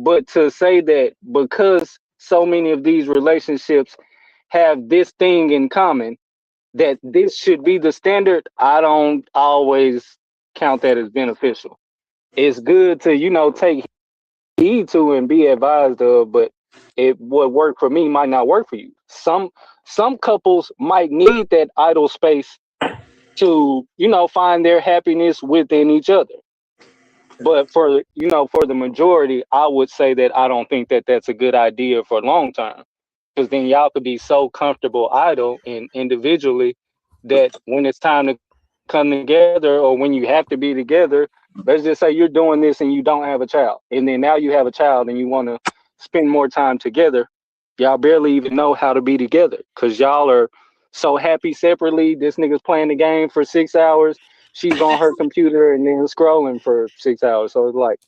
But to say that because so many of these relationships have this thing in common, that this should be the standard, I don't always count that as beneficial. It's good to, take heed to and be advised of, but it what work for me might not work for you. Some couples might need that idle space to, find their happiness within each other. But for the majority, I would say that I don't think that that's a good idea for long term, because then y'all could be so comfortable idle and individually that when it's time to come together or when you have to be together, let's just say you're doing this and you don't have a child, and then now you have a child and you want to spend more time together, y'all barely even know how to be together because y'all are so happy separately. This nigga's playing the game for 6 hours. She's on her computer and then scrolling for 6 hours. So it's like,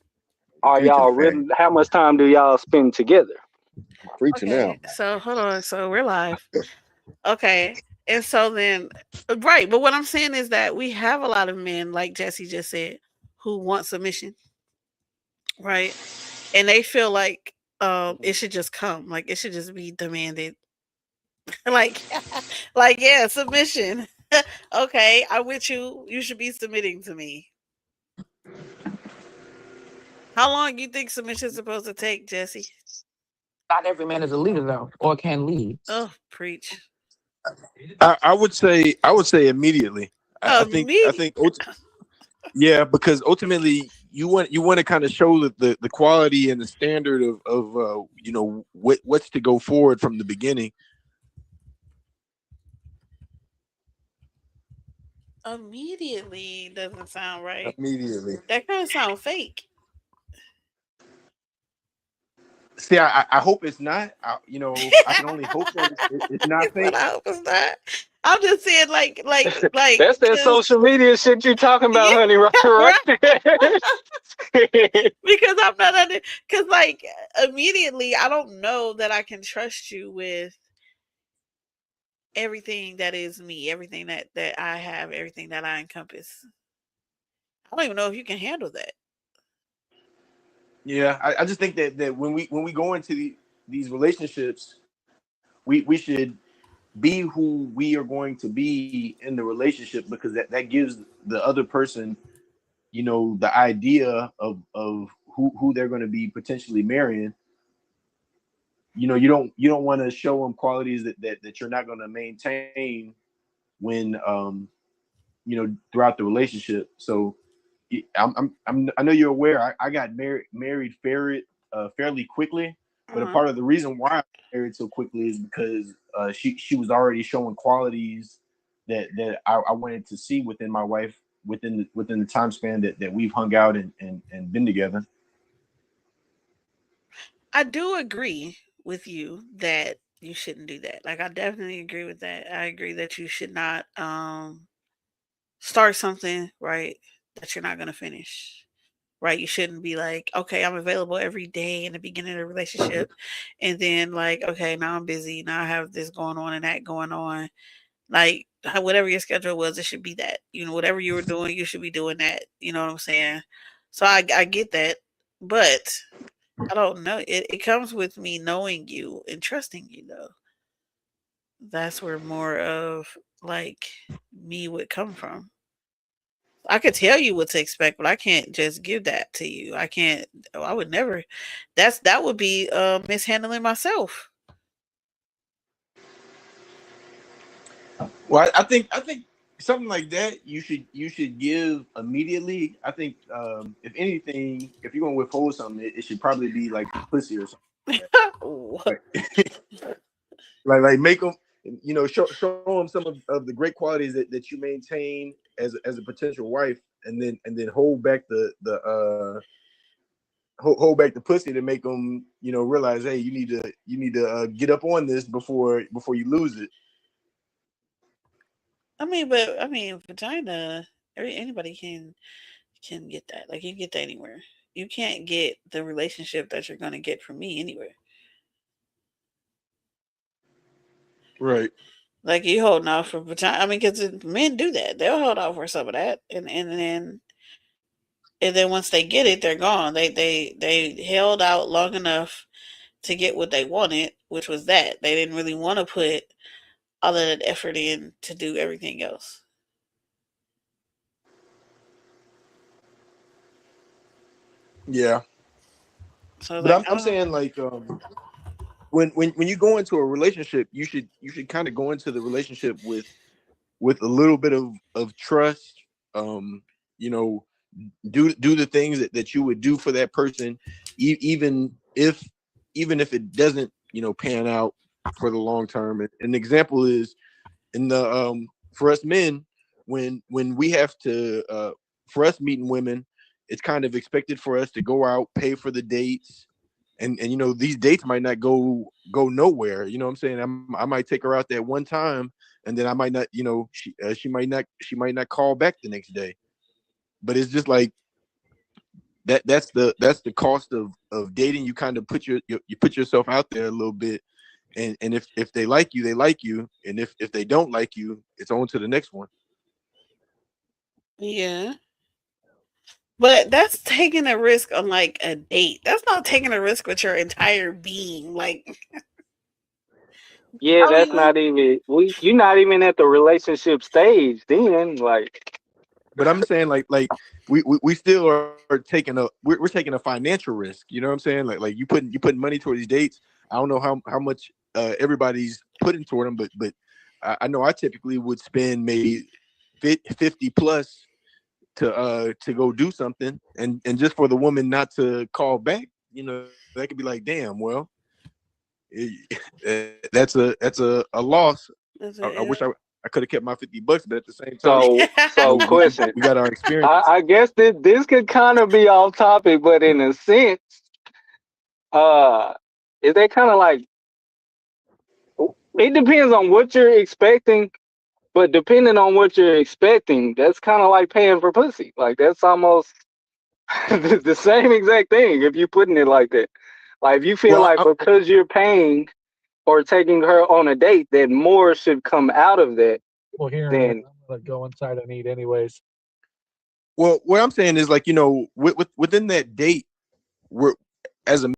are Preaching, y'all man. really? How much time do y'all spend together? Preaching now. Okay, so hold on. So we're live. Okay. And so then, right. But what I'm saying is that we have a lot of men, like Jesse just said, who want submission, right? And they feel like it should just come, like it should just be demanded, like, like yeah, submission. Okay, I'm with you. You should be submitting to me. How long do you think submission is supposed to take, Jesse? Not every man is a leader though, or can lead. Oh, preach. I would say immediately. I Me? think yeah, because ultimately you want to kind of show the quality and the standard of what's to go forward from the beginning. Immediately doesn't sound right. Immediately. That kind of sound fake. See, I hope it's not. I can only hope that it's not But fake. I hope it's not. I'm just saying, like, That's that cause social media shit you talking about, yeah, honey, right, right right. there. Because I'm not under. Because like immediately, I don't know that I can trust you with everything that is me, everything that I have, everything that I encompass. I don't even know if you can handle that. Yeah, I just think that when we go into these relationships, we should be who we are going to be in the relationship, because that gives the other person, the idea of who they're going to be potentially marrying. You don't want to show them qualities that you're not going to maintain when throughout the relationship. So I know you're aware. I got married fairly quickly, but a Uh-huh. part of the reason why I got married so quickly is because she was already showing qualities that I wanted to see within my wife within the time span that we've hung out and been together. I do agree with you that you shouldn't do that. Like I definitely agree with that. I agree that you should not start something right that you're not going to finish. Right? You shouldn't be like, okay, I'm available every day in the beginning of the relationship, and then like, okay, now I'm busy. Now I have this going on and that going on. Like whatever your schedule was, it should be that. Whatever you were doing, you should be doing that. You know what I'm saying? So I get that, but I don't know. It comes with me knowing you and trusting you though. That's where more of like me would come from. I could tell you what to expect, but I can't just give that to you. I can't. I would never. That would be mishandling myself. Well, I think something like that you should give immediately. I think if anything, if you're gonna withhold something, it should probably be like pussy or something What? like that. like make them, show them some of the great qualities that you maintain as a potential wife, and then hold back the pussy to make them realize, hey, you need to get up on this before you lose it. I mean, vagina. Anybody can get that. Like you can get that anywhere. You can't get the relationship that you're gonna get from me anywhere. Right. Like you holding out for vagina. I mean, because men do that. They'll hold out for some of that, and then And then once they get it, they're gone. They held out long enough to get what they wanted, which was that. They didn't really want to put all of that effort in to do everything else. Yeah, So I was but like, I'm oh, saying like when you go into a relationship, you should kind of go into the relationship with a little bit of trust. Um, you know, do the things that you would do for that person, even if it doesn't pan out for the long term. An example is in the for us men, when we have to for us meeting women, it's kind of expected for us to go out, pay for the dates, and these dates might not go nowhere. You know what I'm saying? I might take her out that one time, and then I might not, she might not call back the next day. But it's just like that's the cost of dating. You kind of you put yourself out there a little bit, and if they like you, they like you, and if they don't like you, it's on to the next one. yeah. But that's taking a risk on like a date. That's not taking a risk with your entire being. Like, Yeah, I that's mean, not even you're not even at the relationship stage then. Like, But I'm saying we still are taking we're taking a financial risk. You know what I'm saying? Like you putting money toward these dates. I don't know how much everybody's putting toward them, but I know I typically would spend maybe 50 plus to go do something, and just for the woman not to call back, that could be like, damn, well, that's a loss. that's I wish it. I could have kept my $50, but at the same time, so we question. we got our experience. I guess this could kind of be off topic, but in a sense, uh, is that kind of like it depends on what you're expecting, but depending on what you're expecting, that's kind of like paying for pussy. Like that's almost the same exact thing if you're putting it like that. Like if you feel Well, like because you're paying or taking her on a date that more should come out of that, Well, hearing it, then I'm gonna go inside and eat anyways. well, what I'm saying is like within that date, we're as a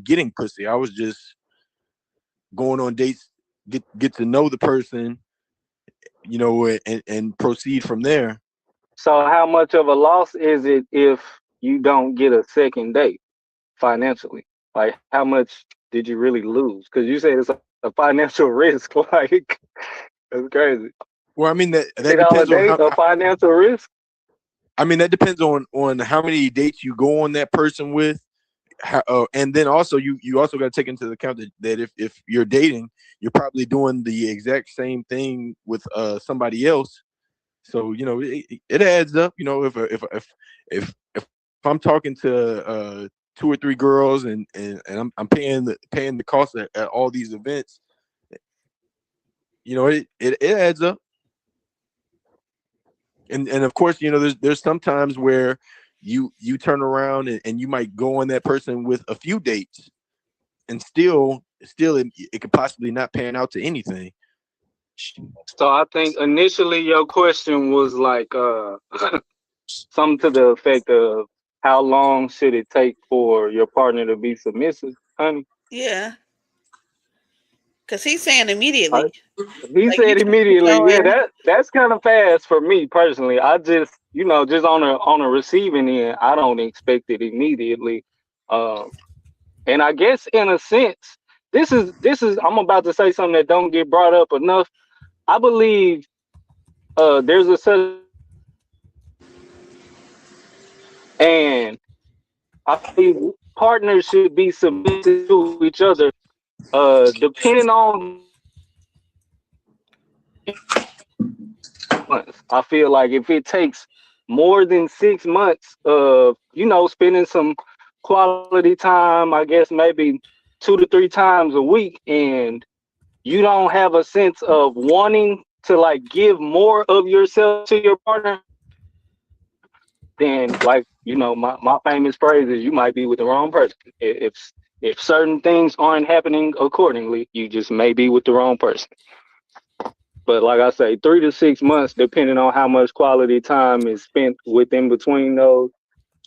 getting pussy. I was just going on dates, get to know the person, and proceed from there. so how much of a loss is it if you don't get a second date financially? Like how much did you really lose? Because you said it's a financial risk. Like that's crazy. Well, I mean that $50 depends on date, a financial risk. I mean that depends on how many dates you go on that person with. And then also you also got to take into account that if you're dating, you're probably doing the exact same thing with somebody else. So it adds up. If I'm talking to two or three girls, and I'm paying the cost at all these events, it adds up. And of course, there's sometimes where you turn around and you might go on that person with a few dates, and still it could possibly not pan out to anything. So I think initially your question was like something to the effect of how long should it take for your partner to be submissive, honey? Yeah. Because he's saying I, immediately. he Like, you said should be immediately, yeah, knowing. that's kind of fast for me personally. I just, just on a receiving end, I don't expect it immediately. Um, and I guess in a sense, this is I'm about to say something that don't get brought up enough. I believe there's a such and I believe partners should be submissive to each other. Depending on months. I feel like if it takes more than 6 months of, spending some quality time, I guess maybe 2 to 3 times a week, and you don't have a sense of wanting to like give more of yourself to your partner, then like, you know, my famous phrase is you might be with the wrong person. If certain things aren't happening accordingly, you just may be with the wrong person. But like I say, 3 to 6 months, depending on how much quality time is spent within between those,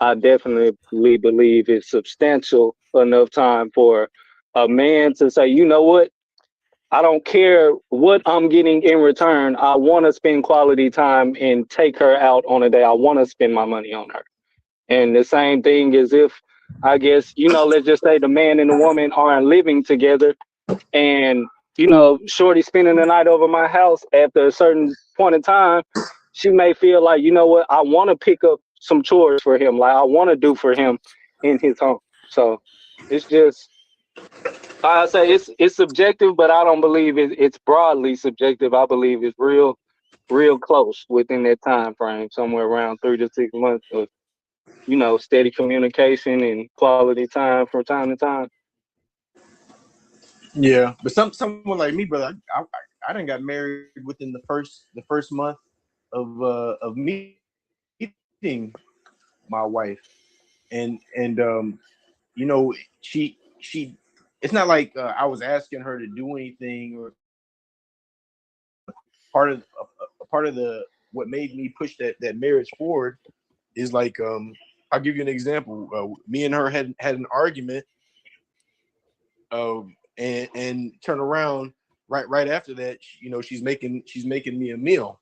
I definitely believe it's substantial enough time for a man to say, you know what, I don't care what I'm getting in return. I want to spend quality time and take her out on a day. I want to spend my money on her. And the same thing is if, I guess, you know, let's just say the man and the woman aren't living together and, you know, shorty spending the night over my house after a certain point in time, she may feel like, you know what, I want to pick up some chores for him. Like I want to do for him in his home. So it's just, I say it's subjective, but I don't believe it's broadly subjective. I believe it's real close within that time frame, somewhere around 3 to 6 months of, you know, steady communication and quality time from time to time. Yeah, but someone like me, brother, I done got married within the first month of meeting my wife, and you know, she it's not like I was asking her to do anything, or part of a part of the what made me push that marriage forward is like, I'll give you an example. Me and her had an argument, and turn around right after that, you know, she's making me a meal.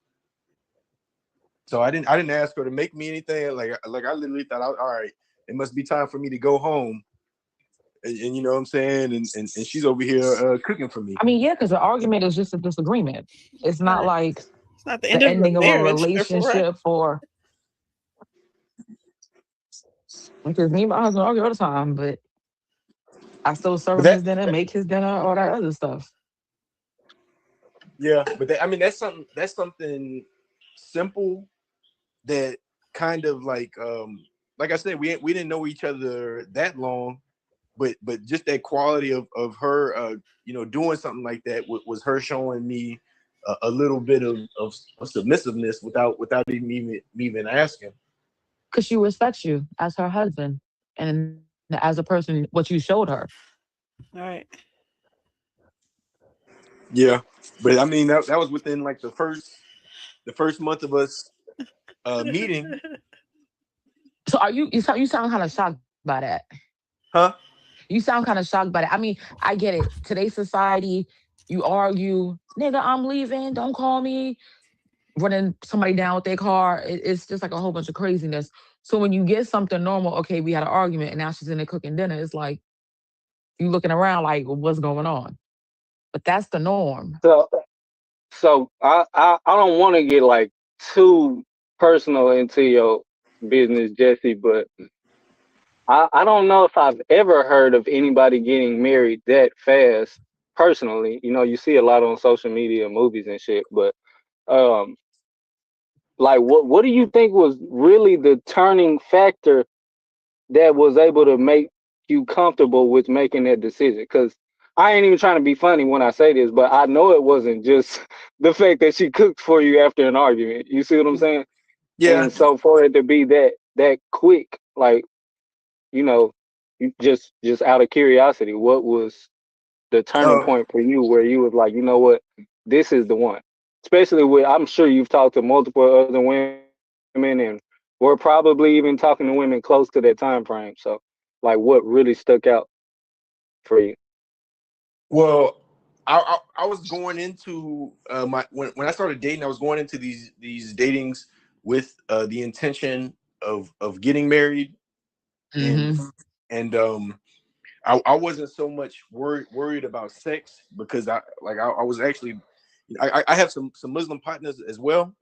So I didn't ask her to make me anything. Like I literally thought, all right, it must be time for me to go home, and you know what I'm saying, and she's over here cooking for me. I mean, yeah, because the argument is just a disagreement. It's not Right. like It's not the end the of the ending of a marriage. Right. relationship, or because me and my husband argue all the time, but I still serve But him his dinner, make his dinner, all that other stuff. yeah, but I mean, that's something simple that kind of like I said, we didn't know each other that long, but just that quality of her, you know, doing something like that was her showing me a little bit of submissiveness without even asking. Because she respects you as her husband and as a person, what you showed her. All right. Yeah, but I mean that was within like the first month of us meeting, So you sound kind of shocked by that. huh? You sound kind of shocked by that. I mean, I get it. Today's society, you argue, nigga, I'm leaving. Don't call me. Running somebody down with their car. It's just like a whole bunch of craziness. So when you get something normal, okay, we had an argument and now she's in there cooking dinner. It's like you looking around like, what's going on? But that's the norm. So I don't want to get like too personal into your business, Jesse, but I don't know if I've ever heard of anybody getting married that fast personally. You know, you see a lot on social media, movies and shit, but um like what do you think was really the turning factor that was able to make you comfortable with making that decision? Because I ain't even trying to be funny when I say this, but I know it wasn't just the fact that she cooked for you after an argument. You see what I'm saying? Yeah. And so for it to be that quick, like, you know, you just out of curiosity, what was the turning Uh, point for you where you was like, you know what, this is the one? Especially with, I'm sure you've talked to multiple other women and we're probably even talking to women close to that time frame. So, like, what really stuck out for you? well, I was going into my when I started dating, I was going into these datings with the intention of getting married, and Mm-hmm. and I wasn't so much worried about sex, because I was actually, I have some Muslim partners as well,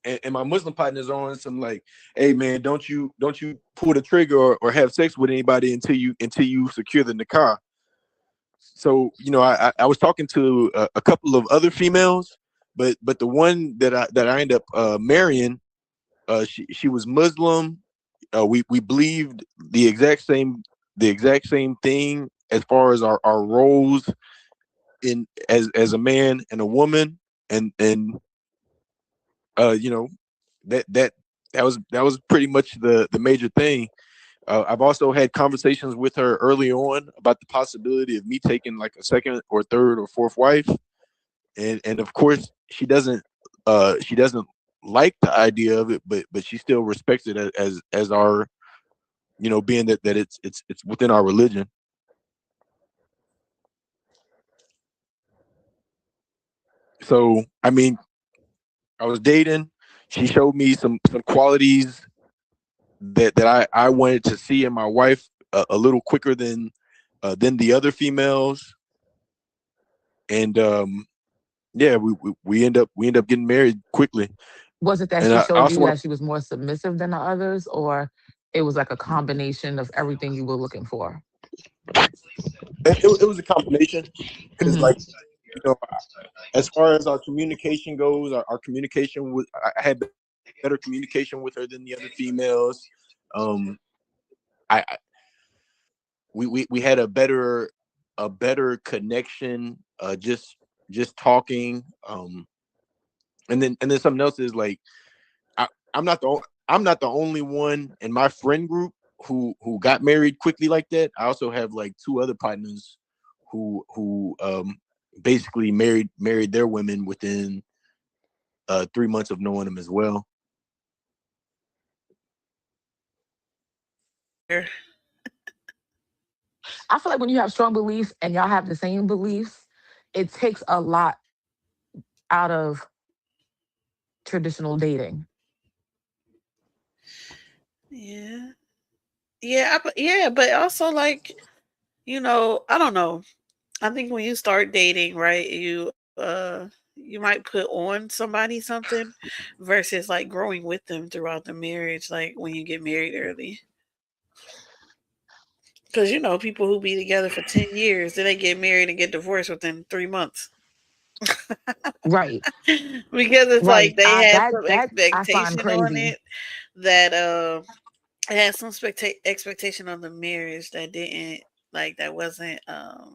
and my Muslim partners are on some like, hey man, don't you pull the trigger or have sex with anybody until you secure the nikah. So you know, I was talking to a couple of other females, but the one that I ended up marrying, she was Muslim. We believed the exact same thing as far as our roles in as a man and a woman, and you know, that was pretty much the major thing. I've also had conversations with her early on about the possibility of me taking like a second or third or fourth wife, and of course she doesn't like the idea of it, but she still respects it as our, you know, being that it's within our religion. So I mean, I was dating. She showed me some qualities that I wanted to see in my wife a little quicker than the other females, and yeah, we end up getting married quickly. Was it that And she I showed also you want that she was more submissive than the others, or it was like a combination of everything you were looking for? it was a combination because Hmm. like, you know, as far as our communication goes, our communication with I had better communication with her than the other females. I we had a better connection, just talking. And then something else is like, I, I'm not the only one in my friend group who got married quickly like that. I also have like two other partners who basically married their women within 3 months of knowing them as well. I feel like when you have strong beliefs and y'all have the same beliefs, it takes a lot out of traditional dating. Yeah. Yeah, but also like, I don't know. I think when you start dating, right, you might put on somebody something versus like growing with them throughout the marriage, like when you get married early. Because people who be together for 10 years, then they get married and get divorced within 3 months. Right, Because it's like right. they had some That I find expectation on crazy. it that it had some expectation on the marriage that didn't, like, that wasn't I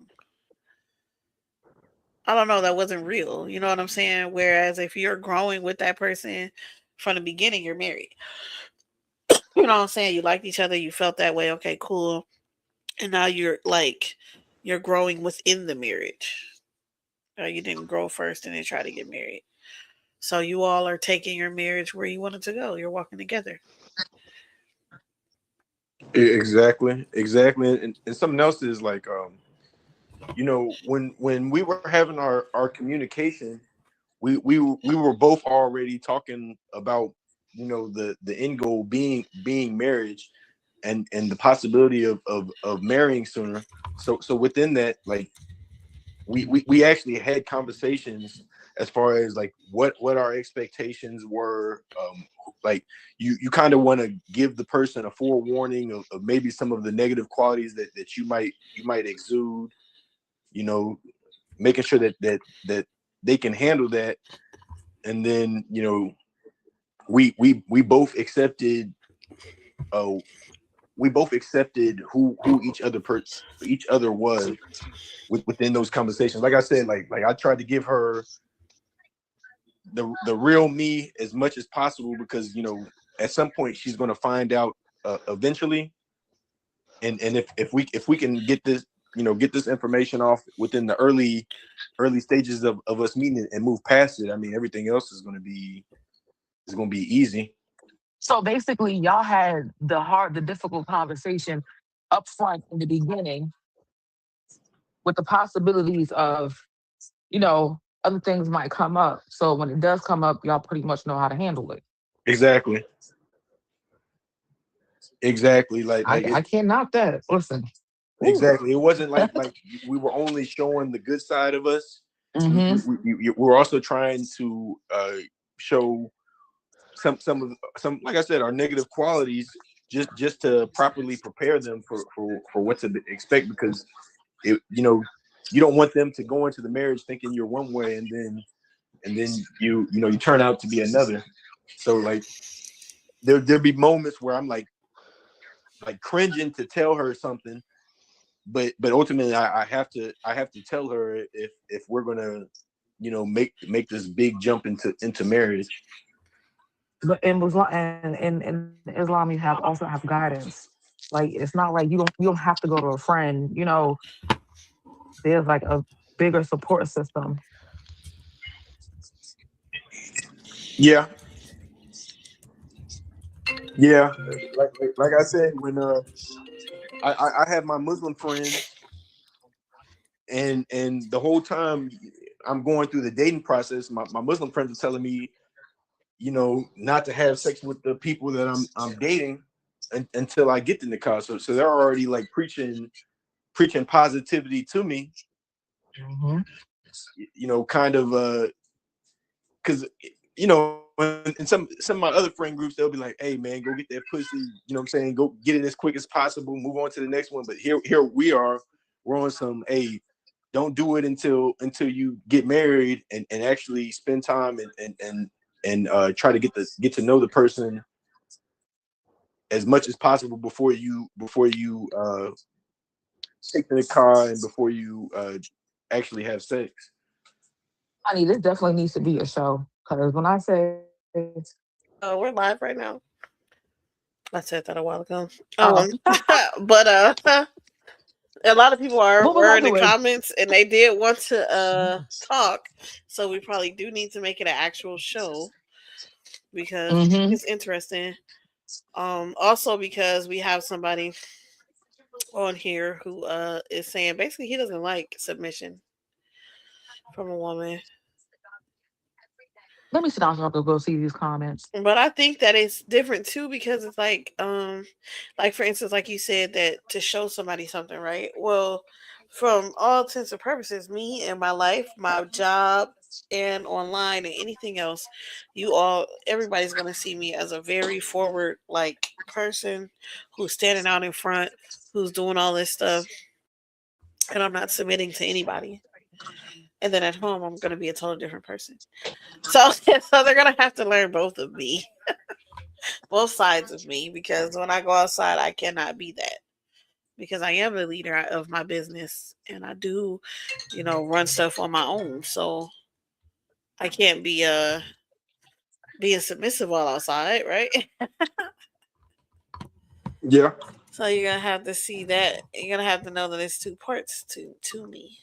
don't know, that wasn't real. You know what I'm saying? Whereas if you're growing with that person from the beginning, you're married. You know what I'm saying? You liked each other, you felt that way, okay, cool. And now you're growing within the marriage. You didn't grow first and then try to get married. So you all are taking your marriage where you want it to go. You're walking together. Exactly. And something else is like, when we were having our communication, we were both already talking about, the end goal being marriage, and the possibility of marrying sooner. So within that, like, we actually had conversations as far as like what our expectations were. Like, you kind of want to give the person a forewarning of maybe some of the negative qualities that you might exude, you know making sure that they can handle that. And then, we both accepted, uh who each other was within those conversations. Like I said, like I tried to give her the real me as much as possible, because at some point she's going to find out eventually. And if we can get this information off within the early stages of us meeting and move past it, I mean, everything else is going to be easy. So basically, y'all had the difficult conversation up front in the beginning with the possibilities of, other things might come up. So when it does come up, y'all pretty much know how to handle it. Exactly. Like I it. can't knock that. Listen. Woo. Exactly. It wasn't like we were only showing the good side of us. We, Hmm. we were also trying to show some, like I said, our negative qualities, just to properly prepare them for what to expect, because you don't want them to go into the marriage thinking you're one way, and then you turn out to be another. So like, there'll be moments where I'm like cringing to tell her something, but ultimately I have to tell her if we're gonna make this big jump into marriage. But in Islam, and in Islam, you also have guidance. Like it's not like you don't have to go to a friend. There's like a bigger support system. Yeah, yeah. Like I said, when I have my Muslim friends, and the whole time I'm going through the dating process, my Muslim friends are telling me, not to have sex with the people that I'm dating until I get the nikah. So they're already like preaching positivity to me. Mm-hmm. Kind of because in some of my other friend groups, they'll be like, "Hey man, go get that pussy." You know what I'm saying? Go get it as quick as possible. Move on to the next one. But here we are. We're on some, hey, don't do it until you get married and actually spend time and try to get to know the person as much as possible before you take the car and before you actually have sex. Honey, this definitely needs to be a show. Because when I say, We're live right now. I said that a while ago. oh, But a lot of people what was were I in the doing? comments and they did want to talk. So we probably do need to make it an actual show because Mm-hmm. it's interesting. Also because we have somebody on here who is saying basically he doesn't like submission from a woman. Let me sit down so I can go see these comments. But I think that it's different too because it's like for instance, like you said that to show somebody something, right? Well, from all intents and purposes, me and my life, my job, and online and anything else, everybody's gonna see me as a very forward like person who's standing out in front, who's doing all this stuff, and I'm not submitting to anybody. And then at home, I'm gonna be a totally different person. So, so they're gonna have to learn both of me, both sides of me, because when I go outside, I cannot be that because I am the leader of my business and I do, run stuff on my own. So I can't be being submissive while outside, right? Yeah. So you're gonna have to see that. You're gonna have to know that it's two parts to me.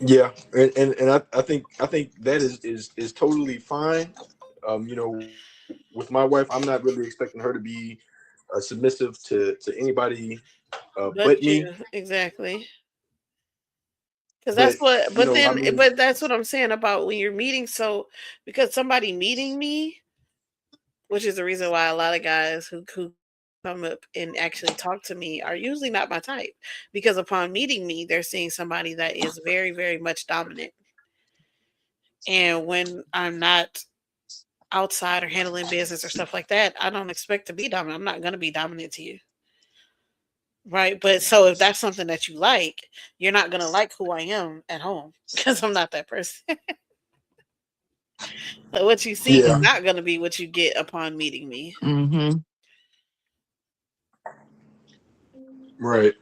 Yeah, and I think that is totally fine. With my wife, I'm not really expecting her to be submissive to anybody But but me. you exactly. Because that's But what, but I then, mean, but that's what I'm saying about when you're meeting. So, because somebody meeting me, which is the reason why a lot of guys who come up and actually talk to me are usually not my type. Because upon meeting me, they're seeing somebody that is very, very much dominant. And when I'm not outside or handling business or stuff like that, I don't expect to be dominant. I'm not going to be dominant to you. Right. But so if that's something that you like, you're not going to like who I am at home because I'm not that person. So what you see is yeah, not going to be what you get upon meeting me. Mm-hmm. right.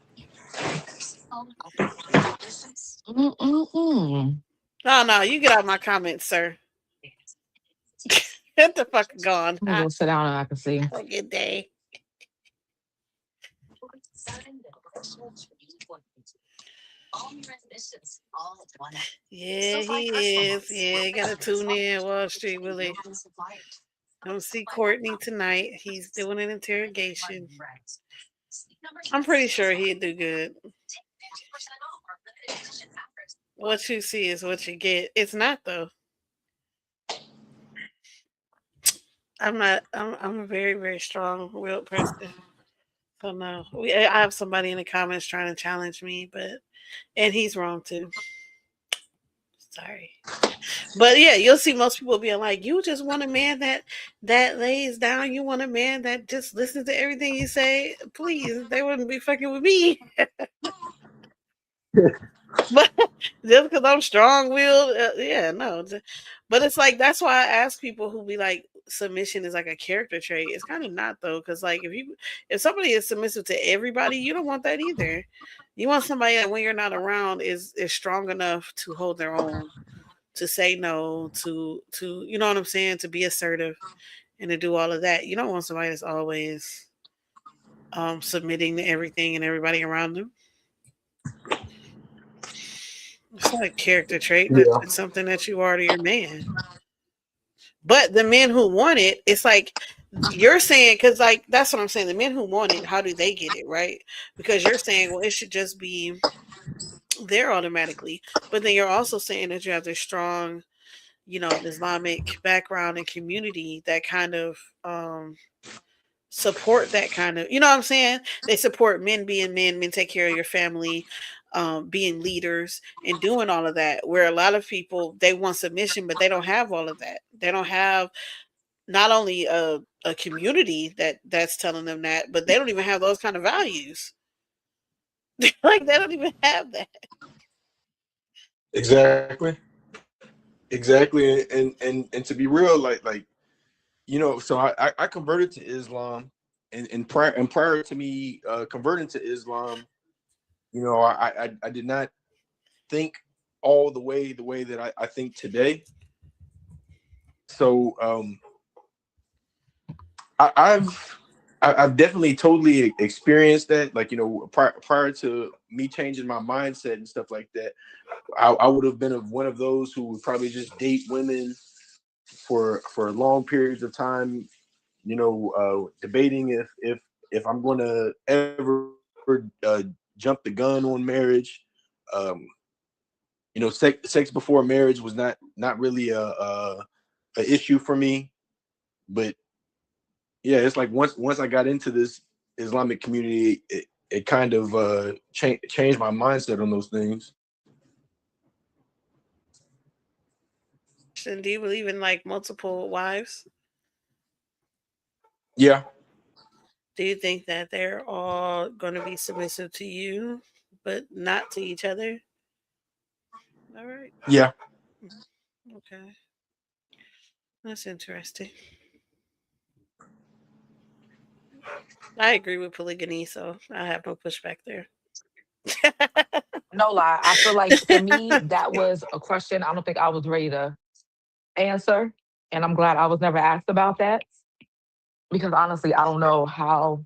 Mm-mm-mm. No, you get out my comments, sir. Get the fuck gone. I'm gonna go sit down and I can see. Have a good day. Yeah, he is. Yeah, you gotta tune in Wall Street Willie. Don't see Courtney tonight. He's doing an interrogation. I'm pretty sure he'd do good. What you see is what you get. It's not though. I'm not. I'm a very very strong willed person. So no, I have somebody in the comments trying to challenge me, and he's wrong too. Sorry. But yeah, you'll see most people being like, "You just want a man that lays down. You want a man that just listens to everything you say." Please, they wouldn't be fucking with me. But just because I'm strong willed, yeah, no. But it's like that's why I ask people who be like, submission is like a character trait. It's kind of not though, because like if somebody is submissive to everybody, you don't want that either. You want somebody that when you're not around is strong enough to hold their own, to say no, to you know what I'm saying, to be assertive and to do all of that. You don't want somebody that's always submitting to everything and everybody around them. It's not a character trait. Yeah. It's something that you are to your man. But the men who want it, it's like you're saying, because like that's what I'm saying. The men who want it, how do they get it, right? Because you're saying, well, it should just be there automatically. But then you're also saying that you have this strong, Islamic background and community that kind of support that kind of, you know what I'm saying? They support men being men take care of your family, being leaders and doing all of that. Where a lot of people, they want submission, but they don't have all of that. They don't have not only a community that's telling them that, but they don't even have those kind of values. Like they don't even have that. Exactly. Exactly. And to be real, like so I converted to Islam, and prior to me converting to Islam, I did not think all the way that I think today. So I've definitely totally experienced that. Like, prior to me changing my mindset and stuff like that, I would have been one of those who would probably just date women for long periods of time, debating if I'm going to ever jump the gun on marriage. Sex before marriage was not really a issue for me, but yeah, it's like once I got into this Islamic community, it kind of changed my mindset on those things. And do you believe in like multiple wives? Yeah. Do you think that they're all going to be submissive to you, but not to each other? All right. Yeah. Okay. That's interesting. I agree with polygamy, so I have no pushback there. No lie. I feel like for me, that was a question I don't think I was ready to answer. And I'm glad I was never asked about that because honestly, I don't know how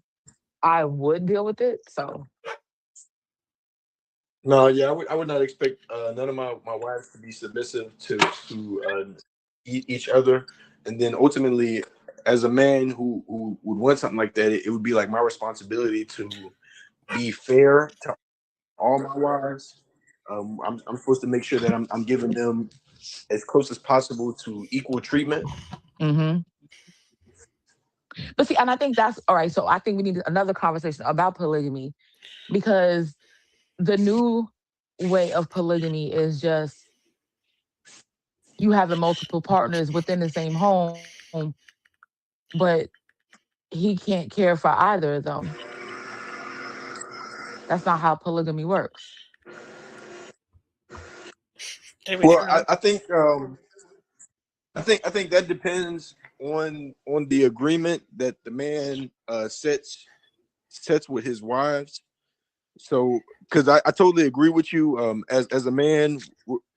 I would deal with it. So, No, yeah, I would not expect none of my wives to be submissive to each other, and then ultimately, as a man who would want something like that, it would be like my responsibility to be fair to all my wives. I'm supposed to make sure that I'm giving them as close as possible to equal treatment. hmm but see, and I think that's all right. So I think we need another conversation about polygamy because the new way of polygamy is just you having multiple partners within the same home, but he can't care for either of them. That's not how polygamy works. They would Well, try. I think that depends on the agreement that the man sets with his wives. So, because I totally agree with you. As a man,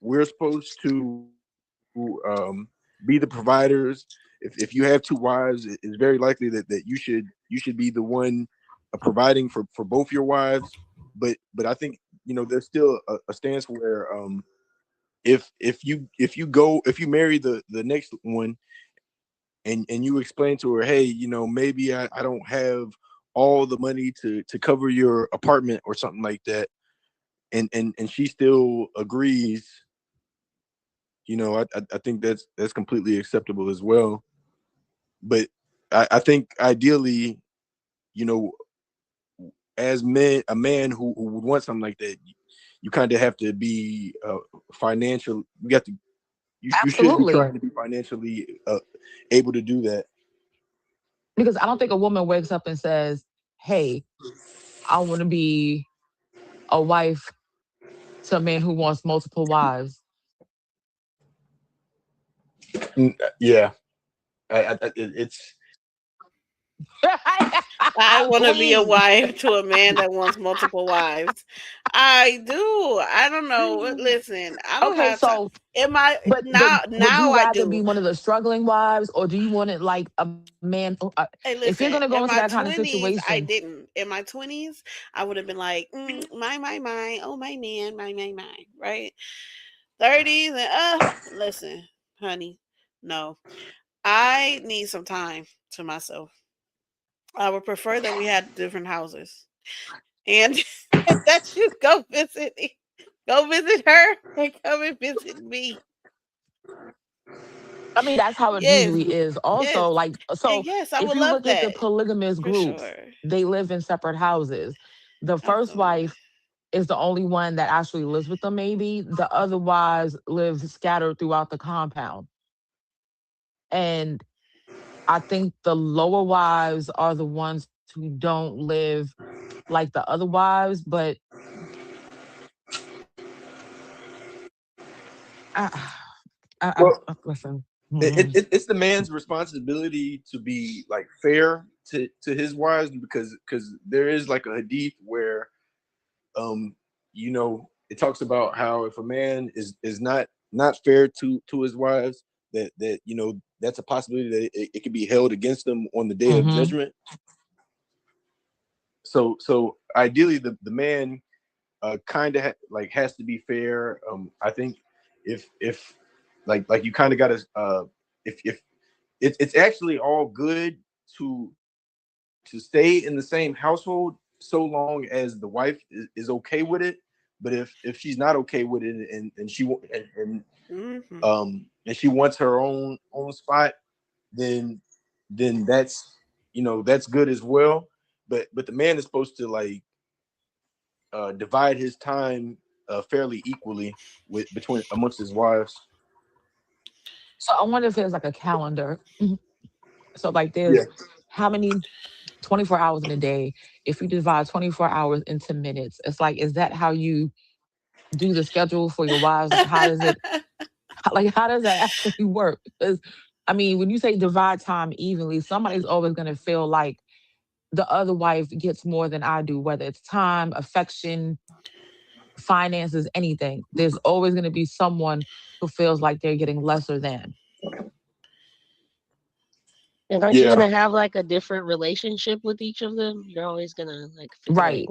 we're supposed to be the providers. If you have two wives, it's very likely that you should be the one providing for both your wives. But I think there's still a stance where if you marry the next one and you explain to her, hey, maybe I don't have all the money to cover your apartment or something like that, and she still agrees, I think that's completely acceptable as well. But I think ideally, you know, as a man who would want something like that, you kind of have to be financial. You should be Absolutely. trying to be financially able to do that. Because I don't think a woman wakes up and says, hey, I want to be a wife to a man who wants multiple wives. Yeah, It's I want to be a Please. wife to a man that wants multiple wives. I do. I don't know. Listen, I don't Okay, have time. so Am I but now? would Now you I rather be do. one of the struggling wives, or do you want it like a man? Hey, If you're listen. gonna go In into my that kind of 20s, I situation, didn't. In my 20s, I would have been like, my. Oh, my man, my. Right? 30s, and listen, honey, no. I need some time to myself. I would prefer that we had different houses, and that you go visit me. Go visit her and come and visit me. I mean that's how it Yes, usually is. yes, Also, like and so, yes, I if would you love look at the that polygamous for groups, sure. they live in separate houses. The first Absolutely. wife is the only one that actually lives with them. Maybe the other wives live scattered throughout the compound, and I think the lower wives are the ones who don't live like the other wives, but I, well, listen. Mhm. it's the man's responsibility to be like fair to his wives because there is like a hadith where um you know it talks about how if a man is not fair to his wives that that's a possibility that it could be held against them on the day of Mhm. judgment. So ideally the man kind of like has to be fair. I think if like you kind of got to if it's actually all good to stay in the same household so long as the wife is okay with it. But if she's not okay with it and Hmm. and she wants her own spot, then that's that's good as well. But the man is supposed to like divide his time fairly equally with between amongst his wives. So I wonder if there's like a calendar. Mhm. So like Yeah, there's how many 24 hours in a day. If you divide 24 hours into minutes, it's like, is that how you do the schedule for your wives? Like how does it like how does that actually work? Because I mean, when you say divide time evenly, somebody's always gonna feel like the other wife gets more than I do, whether it's time, affection, finances, anything. There's always gonna be someone who feels like they're getting lesser than. And aren't you yeah, gonna have like a different relationship with each of them? You're always gonna like like Right.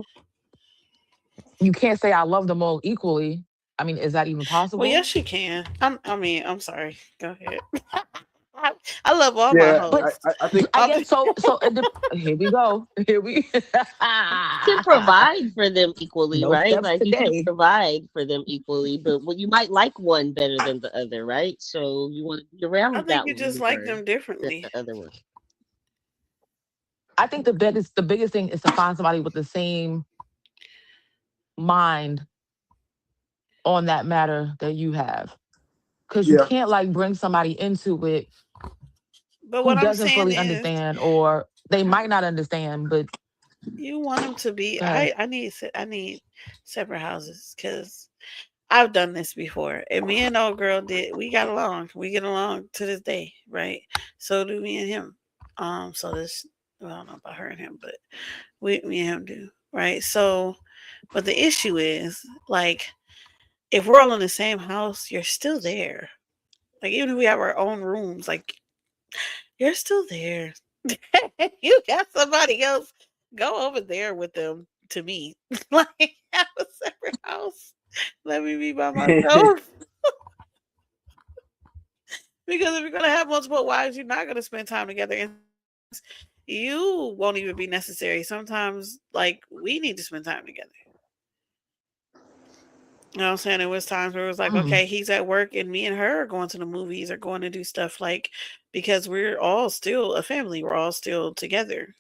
You can't say I love them all equally. I mean, is that even Well, possible? yes, you can. I'm sorry. Go ahead. I love all my yeah. But hoes. I think I guess so. So here we go. Here we. you can provide for them equally, No right? steps Like you can today. provide for them equally, but well, you might like one better than the other, right? So you want to be I around think that you one just like more them than differently. the other one. I think the biggest thing is to find somebody with the same mind on that matter that you have, because you yeah, can't like bring somebody into it But who what I'm doesn't saying fully is, understand, or they might not understand. But you want them to be. uh, I need separate houses because I've done this before, and me and old girl did. We got along. We get along to this day, right? So do me and him. So this. Well, I don't know about her and him, but me and him do, right? So, but the issue is like if we're all in the same house, you're still there. Like even if we have our own rooms, like you're still there. You got somebody else. Go over there with them to meet. Like have a separate house. Let me be by myself. Because if you're gonna have multiple wives, you're not gonna spend time together. And sometimes you won't even be necessary. Sometimes like we need to spend time together. You know what I'm saying? It was times where it was like, mm, okay, he's at work and me and her are going to the movies or going to do stuff like because we're all still a family. We're all still together.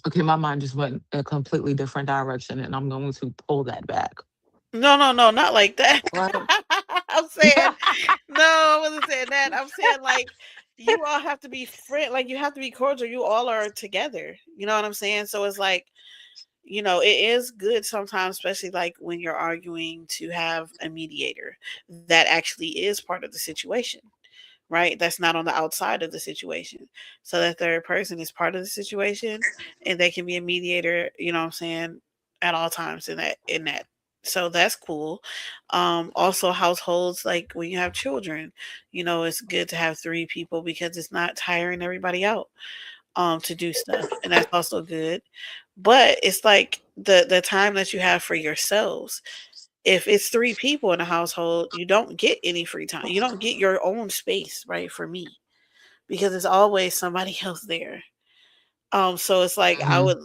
okay, my mind just went a completely different direction, and I'm going to pull that back. No, no, no, not like that. Right. I'm saying no, I wasn't saying that. I'm saying like you all have to be friend like you have to be cordial. You all are together. You know what I'm saying? So it's like, it is good sometimes, especially like when you're arguing to have a mediator that actually is part of the situation. right? That's not on the outside of the situation. So that third person is part of the situation and they can be a mediator, you know what I'm saying, at all times in that. So that's cool. Also households, like when you have children, it's good to have three people because it's not tiring everybody out to do stuff. And that's also good. But it's like the time that you have for yourselves. If it's three people in a household, you don't get any free time. You don't get your own space, right? For me, because it's always somebody else there. So it's like I Mhm. would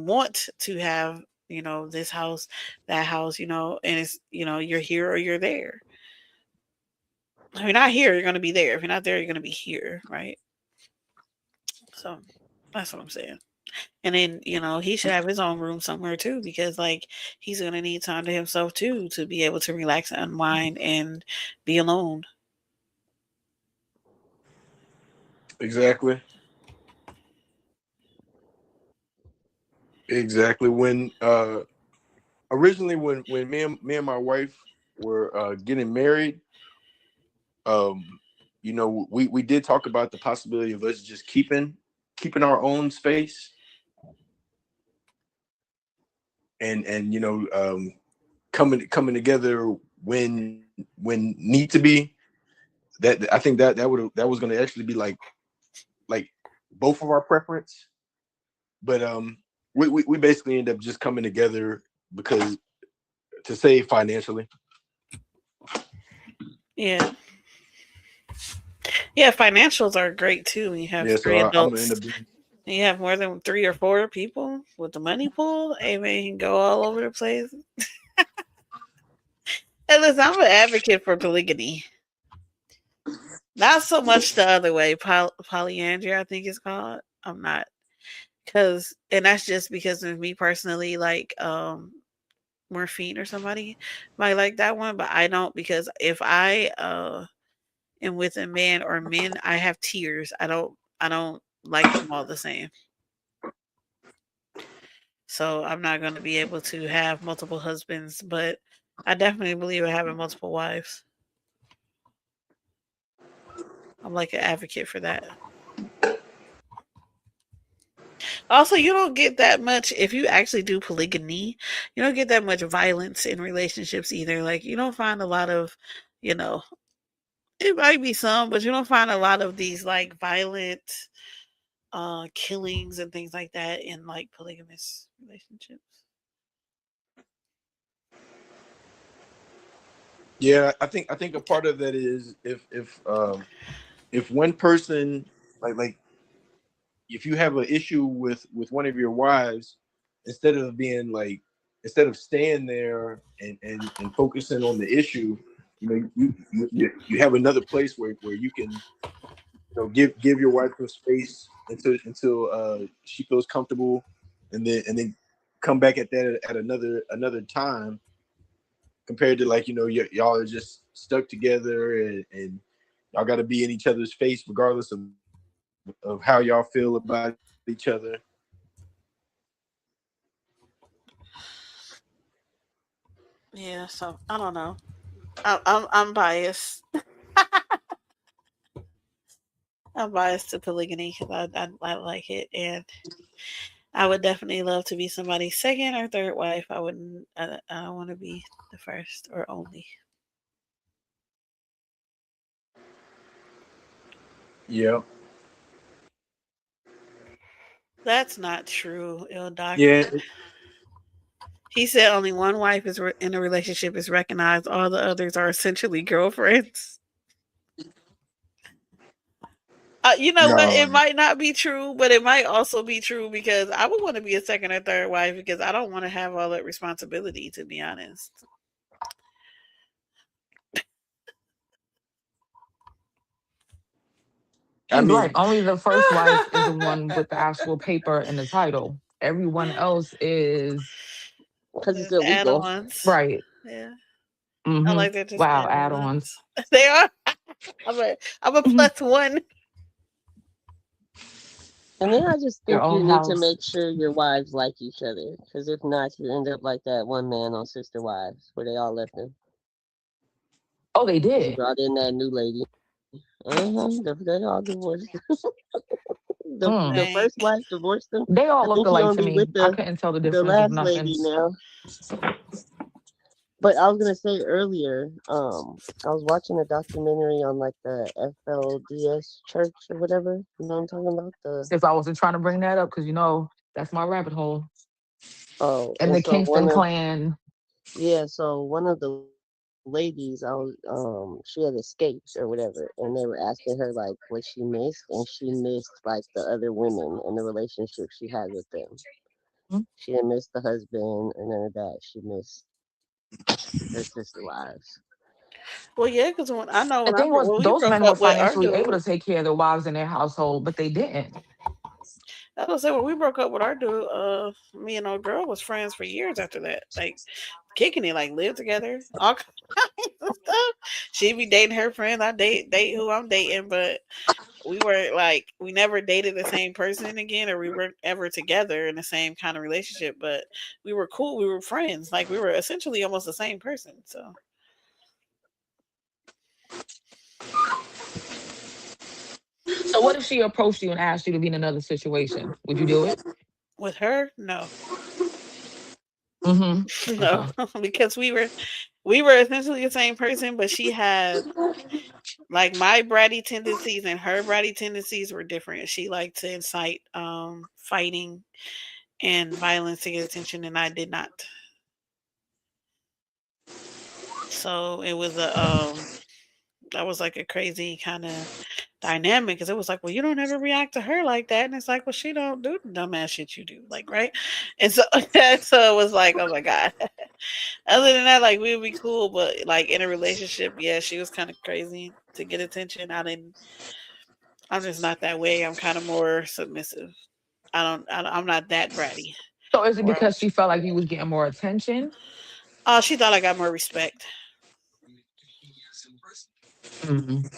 want to have, this house, that house, and it's, you're here or you're there. If you're not here, you're gonna be there. If you're not there, you're gonna be here, right? So that's what I'm saying. And then, he should have his own room somewhere too, because like he's gonna need time to himself too to be able to relax and unwind and be alone. Exactly. Exactly. When originally when me and my wife were getting married, we did talk about the possibility of us just keeping our own space and coming together when need to be. That I think that was going to actually be like both of our preference, but we basically end up just coming together because to save financially. Yeah. Yeah, financials are great too when you have Yeah, so three I'm gonna end adults. up doing. You have more than 3 or 4 people with the money pool. Hey man, you can go all over the place. Hey, listen, I'm an advocate for polygamy. Not so much the other way, polyandry, I think it's called. I'm not, and that's just because of me personally, like Morphine or somebody might like that one, but I don't, because if I am with a man or men, I have tears. I don't like them all the same. So I'm not going to be able to have multiple husbands, but I definitely believe in having multiple wives. I'm like an advocate for that. Also, you don't get that much if you actually do polygamy. You don't get that much violence in relationships either. Like you don't find a lot of, you know, it might be some, but you don't find a lot of these like violent killings and things like that in like polygamous relationships. Yeah, I think a part of that is if one person like if you have an issue with one of your wives, instead of being like instead of staying there and focusing on the issue, you have another place where you can give your wife some space until she feels comfortable, and then come back at that at another time, compared to like y'all are just stuck together and y'all got to be in each other's face regardless of how y'all feel about each other. Yeah, so I don't know. I'm biased. I'm biased to polygamy because I like it, and I would definitely love to be somebody's second or third wife. I wouldn't. I don't want to be the first or only. Yeah. That's not true, ill doctor. Yeah. He said only one wife is in a relationship is recognized. All the others are essentially girlfriends. You know what? No. It might not be true, but it might also be true because I would want to be a second or third wife because I don't want to have all that responsibility, to be honest. I He's right. mean, Only the first wife is the one with the actual paper and the title. Everyone else is because it's Add illegal. ons. right. Yeah. I Hmm. like they're just Wow, add add-ons. ons. They are. I'm a Mhm. plus one. And then I just Your think you own need to house. make sure your wives like each other, because if not, you end up like that one man on Sister Wives, where they all left him Oh, they because he did. brought in that new lady. They all divorced. The Mm. Dang. first wife divorced him. They all I look think he alike to only me. with I couldn't tell the the difference of last nothing. lady now. But I was gonna say earlier, I was watching a documentary on like the FLDS church or whatever. You know what I'm talking about? If I wasn't trying to bring that up, because that's my rabbit hole. And And the so Kingston clan. so one of the ladies, she had escaped or whatever, and they were asking her like what she missed, and she missed like the other women and the relationship she had with them. Hmm? She didn't miss the husband or none of that. She missed her sister wives. Well, yeah, because when I know The thing was, when we those broke men were up with our financially able dude, to take care of their wives in their household, but they didn't. I was say when we broke up with our dude, me and old girl was friends for years after that. Like kicking it, like live together, all kinds of stuff. She be dating her friends, I date who I'm dating, but we were like we never dated the same person again, or we weren't ever together in the same kind of relationship. But we were cool. We were friends. Like we were essentially almost the same person. So So what if she approached you and asked you to be in another situation? Would you do it? with her, no, Mm-hmm. no, Okay. because we were essentially the same person, but she had like my bratty tendencies and her bratty tendencies were different. She liked to incite fighting and violence to get attention, and I did not. So it was a that was like a crazy kind of dynamic because it was like, well, you don't ever react to her like that, and it's like, well, she don't do the dumbass shit you do, like right, and so so it was like, oh my god. Other than that, like we would be cool, but like in a relationship, yeah, she was kind of crazy to get attention. I didn't. I'm just not that way. I'm kind of more submissive. I'm not that bratty. So is it Where because she felt like you was getting more attention? she thought I got more respect. Mhm.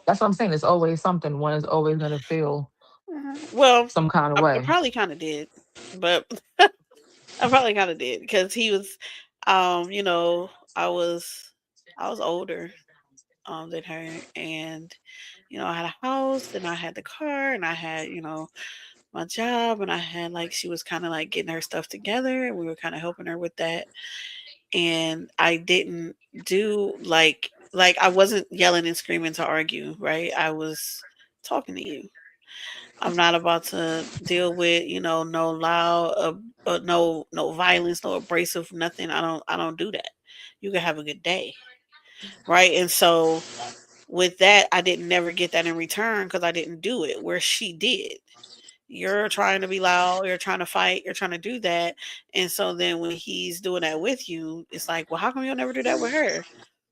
That's what I'm saying. It's always something. One is always gonna feel Well, some kind of I way. probably kind of did, but I probably kind of did because he was, you know, I was older than her, and I had a house, and I had the car, and I had my job, and I had like she was kind of like getting her stuff together, and we were kind of helping her with that, and I didn't do like I wasn't yelling and screaming to argue, right? I was talking to you. I'm not about to deal with, no loud, no violence, no abrasive, nothing. I don't do that. You can have a good day, right? And so with that, I didn't never get that in return because I didn't do it where she did. You're trying to be loud, you're trying to fight, you're trying to do that. And so then when he's doing that with you, it's like, well, how come you'll never do that with her?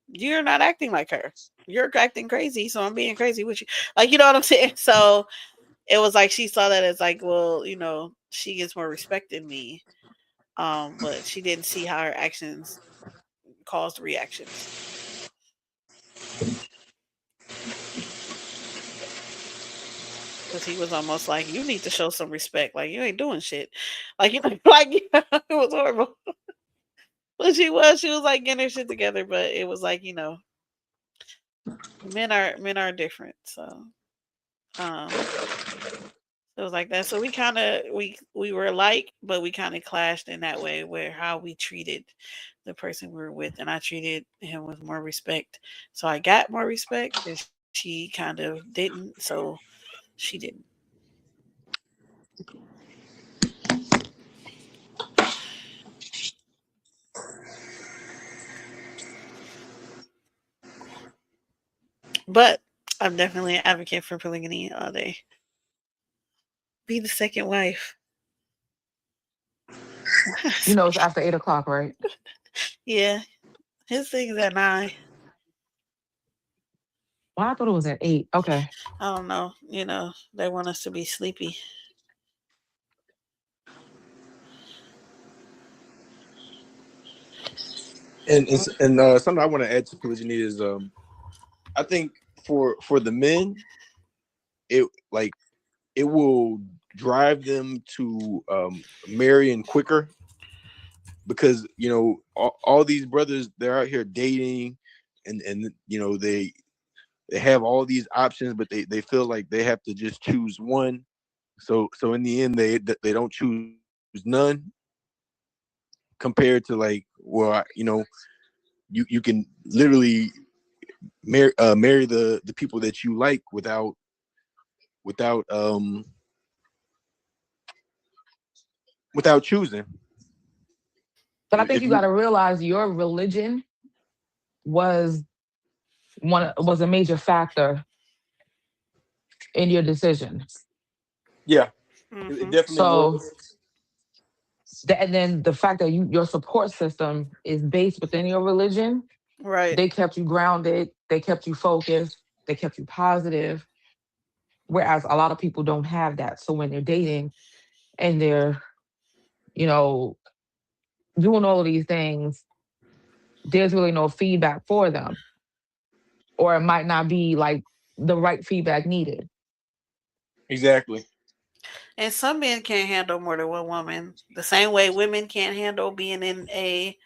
You're not acting like her. You're acting crazy, so I'm being crazy with you. Like, you know what I'm saying? So it was like she saw that as like, well, she gets more respect than me. But she didn't see how her actions caused reactions. Because he was almost like, you need to show some respect. Like, you ain't doing shit. Like, like it was horrible. But she was like getting her shit together. But it was like, men are different. So, um, it was like that. So we were alike, but we kind of clashed in that way where how we treated the person we were with, and I treated him with more respect. So I got more respect, and she kind of didn't. So she didn't. But I'm definitely an advocate for polygamy all day. Be the second wife. It's after 8 o'clock, right? Yeah, his thing's at 9. Well, I thought it was at 8. Okay. I don't know. They want us to be sleepy. And something I want to add to polygyny is I think for the men, it like it will drive them to marrying quicker because all these brothers, they're out here dating, and you know they have all these options, but they feel like they have to just choose one. So in the end, they don't choose none. Compared to like, well, you know, you can literally marry the people that you like without without choosing. But I think If you you, got to realize your religion was was a major factor in your decision. yeah, it Mm-hmm. definitely So was. and then the fact that your support system is based within your religion, Right. they kept you grounded, they kept you focused, they kept you positive. Whereas a lot of people don't have that. So when they're dating and they're, you know, doing all of these things, there's really no feedback for them. Or it might not be like the right feedback needed. Exactly. And some men can't handle more than one woman. The same way women can't handle being in a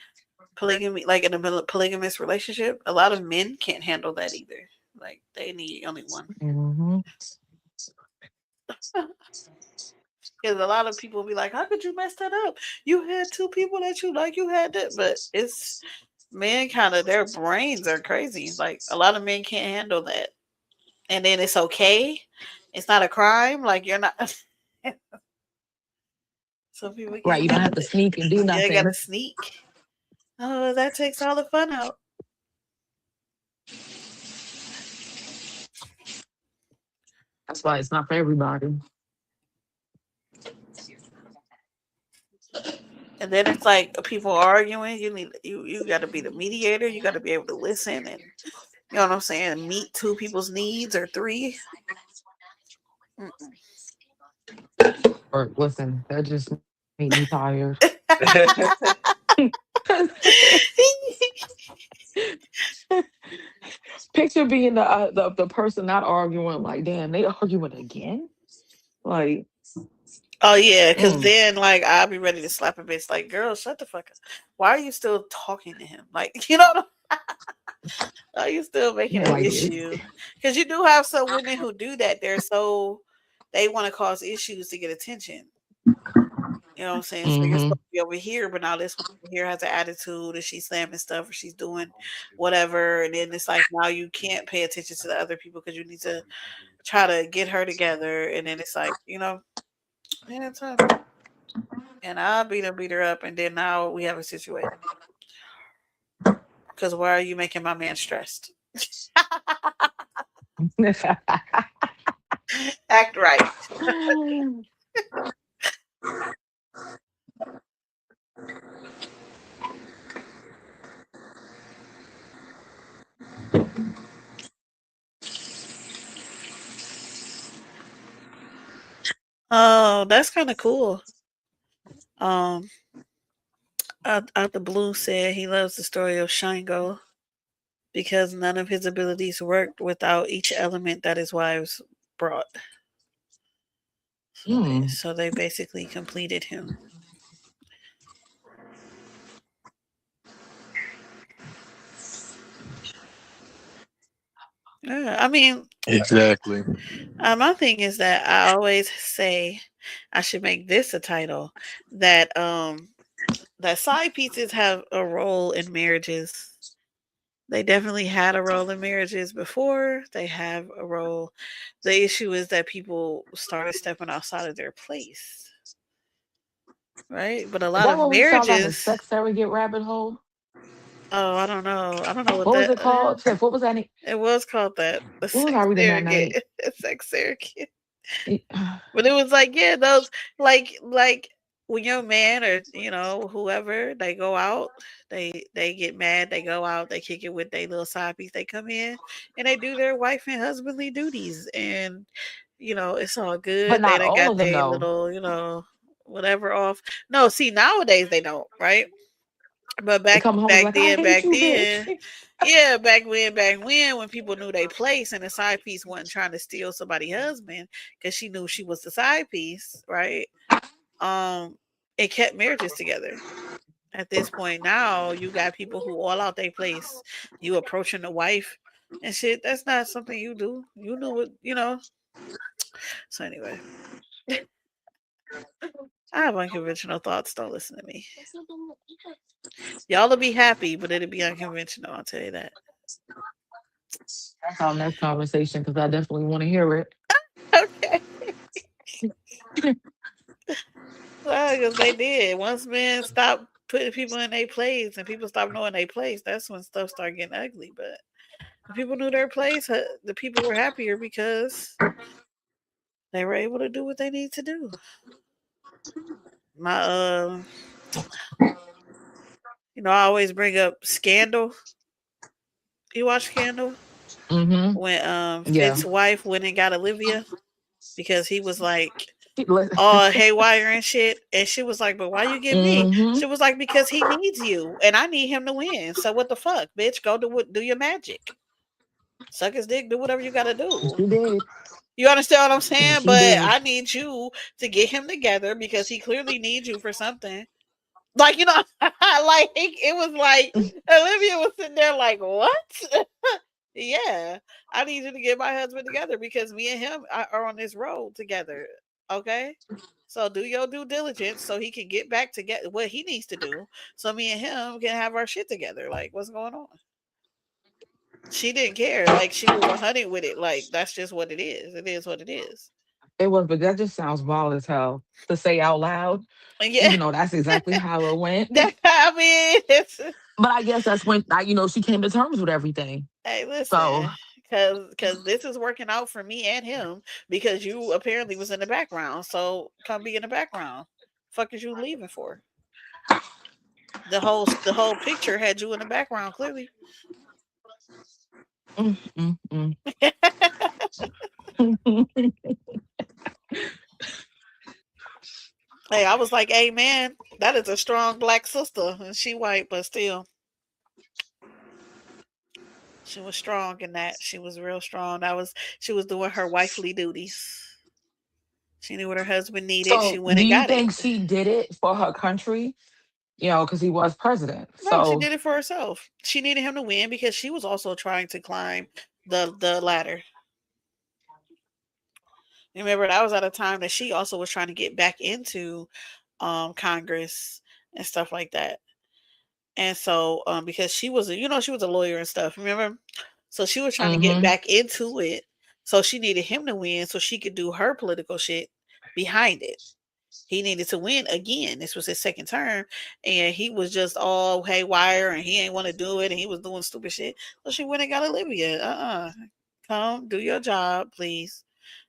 polygamy, like in a polygamous relationship. A lot of men can't handle that either. Like they need only one. Hmm. Because a lot of people be like, "How could you mess that up? You had two people that you like. You had that." But it's men kind of their brains are crazy. Like a lot of men can't handle that, and then it's okay. It's not a crime. Like you're not. Some people Right. can't You don't handle have to it. sneak and do You ain't gotta nothing. sneak. Oh, that takes all the fun out. That's why it's not for everybody. And then it's like people arguing. You got to be the mediator. You got to be able to listen and you know what I'm saying. Meet two people's needs or three. Mm-mm. Or listen, that just made me tired. Picture being the person not arguing. Like, damn, they arguing again. Like, Oh yeah, because mm, then like I'll be ready to slap a bitch. Like, girl, shut the fuck up. Why are you still talking to him? Like, you know, are you still making yeah, an like issue? Because you do have some women who do that. They want to cause issues to get attention. You know what I'm saying? So you're mm-hmm. supposed to be over here, but now this one over here has an attitude and she's slamming stuff or she's doing whatever. And then it's like now you can't pay attention to the other people because you need to try to get her together. And then it's like, man, it's tough. And I beat her up, and then now we have a situation. Because why are you making my man stressed? Act right. Oh, that's kind of cool. Um, out the blue said he loves the story of Shango because none of his abilities worked without each element that his wives brought. Mm. So they basically completed him. Yeah, I mean, Exactly. my thing is that I always say I should make this a title that side pieces have a role in marriages. They definitely had a role in marriages before. They have a role. The issue is that people started stepping outside of their place, right? But a Is lot that of when we fell down the marriages, sex surrogate rabbit hole? oh, I don't know. I don't know what What was that it called? Tiff, what was that? it was called that. The What was I sex reading that night? surrogate. Sex surrogate. It- But it was like, yeah, those like when your man or whoever they go out, they get mad, they go out, they kick it with their little side piece, they come in and they do their wife and husbandly duties, and it's all but good. They not done all got of them their though. little whatever off. No, see nowadays they don't, right? But They back come home and be back like, I then, hate back you, then, bitch. yeah, back when people knew they place and the side piece wasn't trying to steal somebody's husband because she knew she was the side piece, right? Um, it kept marriages together. At this point now, you got people who all out their place. You approaching the wife and shit. That's not something you do. You knew what, you know. So anyway, I have unconventional thoughts. Don't listen to me. Y'all will be happy, but it'll be unconventional. I'll tell you that. That's our next conversation because I definitely want to hear it. Okay. Well, because they did. Once men stopped putting people in their place and people stopped knowing their place, that's when stuff started getting ugly. But the people knew their place. The people were happier because they were able to do what they need to do. My I always bring up Scandal. You watch Scandal? Mm-hmm. When Yeah. Fitz's wife went and got Olivia because he was like Li- all haywire and shit. And she was like, "But why you get me?" mm-hmm. She was like, "Because he needs you and I need him to win. So what the fuck, bitch? Go do your magic. Suck his dick, do whatever you gotta do." She did. You understand what I'm Yeah, saying? she But did. I need you to get him together because he clearly needs you for something. Like, like it was like Olivia was sitting there like, "What?" Yeah, I need you to get my husband together because me and him are on this road together. Okay, so do your due diligence so he can get back to get what he needs to do, so me and him can have our shit together. Like, what's going on? She didn't care. Like, she was 100 with it. Like, that's just what it is. It is what it is. It was, but that just sounds wild as hell to say out loud, And yeah, even though that's exactly how it went. I mean, But I guess that's when she came to terms with everything. hey, So listen, because this is working out for me and him because you apparently was in the background. So come be in the background. Fuck is you leaving for? The whole picture had you in the background clearly. mm, mm, mm. Hey, I was like, "Hey, man, that is a strong black sister," and she white, but still, she was strong in that. She was real strong. She was doing her wifely duties. She knew what her husband needed. She So went do and you got it. think she did it for her country? Because he was president. No, she So did it for herself. She needed him to win because she was also trying to climb the ladder. Remember, that was at a time that she also was trying to get back into Congress and stuff like that. And so, because she was a lawyer and stuff, remember? So she was trying to get hmm back into it. So she needed him to win so she could do her political shit behind it. He needed to win again. This was his second term, and he was just all haywire, and he ain't want to do it, and he was doing stupid shit. So she went and got Olivia. Come do your job, please,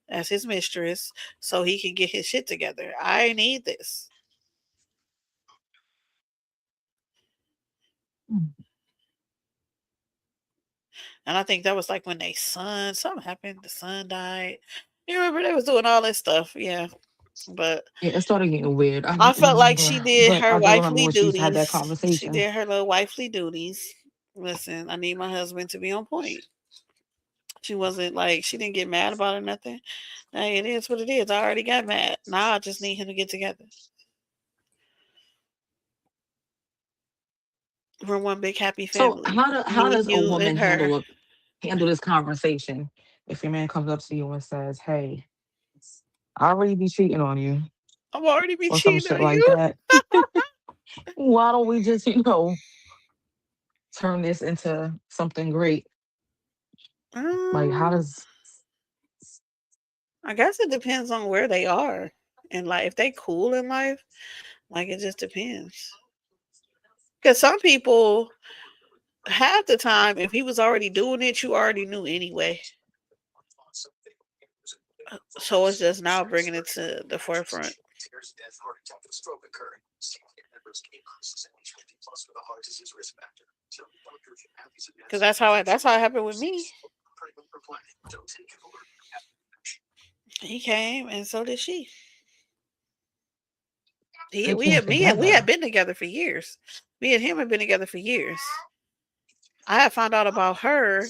as his mistress, so he can get his shit together. I need this. And I think that was like when something happened. The son died. You remember they was doing all this stuff, yeah. But yeah, it started getting weird. I I don't felt like she remember, did but her I do remember wifely when she's had that duties. She conversation. did her little wifely duties. Listen, I need my husband to be on point. She wasn't like she didn't get mad about it or nothing. Hey, it is what it is. I already got mad. Now I just need him to get together. We're one big happy So family. how Me, does a you, woman and her. handle this conversation if your man comes up to you and says, "Hey, I already be cheating on you," I'm already be or some cheating shit on like you. that? Why don't we just turn this into something great? Like, how Um, does I guess it depends on where they are in life. If they cool in life, like it just depends. Because some people, half the time, if he was already doing it, you already knew anyway. So it's just now bringing it to the forefront. Because that's how it happened with me. He came, and so did she. they We came had we had together? been together for years. Me and him had been together for years. I had found out about her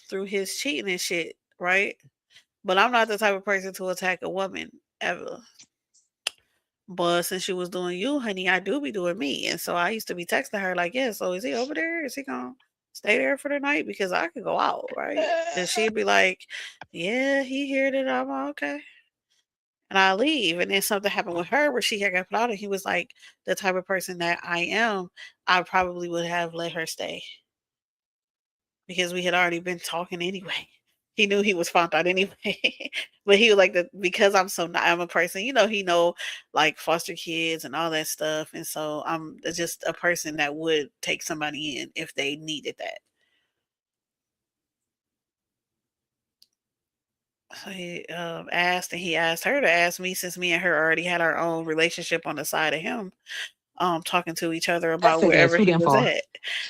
through his cheating and shit, right? But I'm not the type of person to attack a woman ever. But since you was doing you, honey, I do be doing me. And so I used to be texting her like, yeah, so is he over there? Is he gonna stay there for the night? Because I could go out, right? And she'd be like, yeah, he here that I'm okay. And I leave. And then something happened with her where she had got put out and he was like the type of person that I am, I probably would have let her stay. Because we had already been talking anyway. He knew he was found out anyway. But he was like that because I'm a person, he know like foster kids and all that stuff. And so I'm just a person that would take somebody in if they needed that. So he asked and he asked her to ask me since me and her already had our own relationship on the side of him. Talking to each other I about figured wherever too he damn was far. at.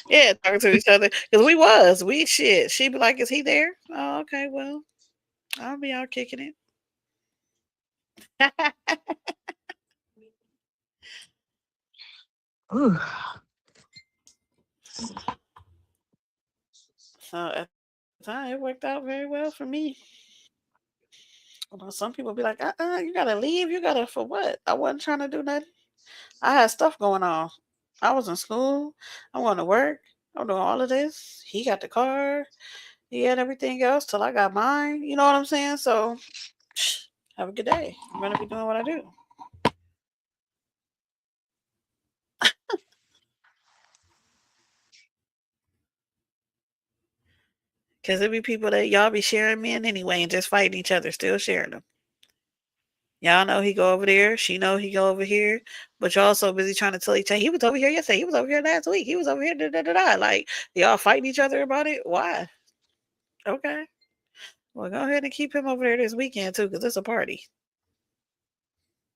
Yeah, talking to each other. Because we shit. She'd be like, is he there? Oh, okay, well, I'll be out kicking it. Ooh. So at the time, it worked out very well for me. Although some people be like, you gotta leave. You gotta, for what? I wasn't trying to do nothing. I had stuff going on. I was in school. I went to work. I'm doing all of this. He got the car. He had everything else till I got mine. You know what I'm saying? So, have a good day. I'm gonna be doing what I do. Because it be people that y'all be sharing men anyway and just fighting each other, still sharing them. Y'all know he go over there. She know he go over here. But y'all so busy trying to tell each other, he was over here yesterday. He was over here last week. He was over here. Da, da, da, da. Like, y'all fighting each other about it? Why? Okay. Well, go ahead and keep him over there this weekend, too, because it's a party.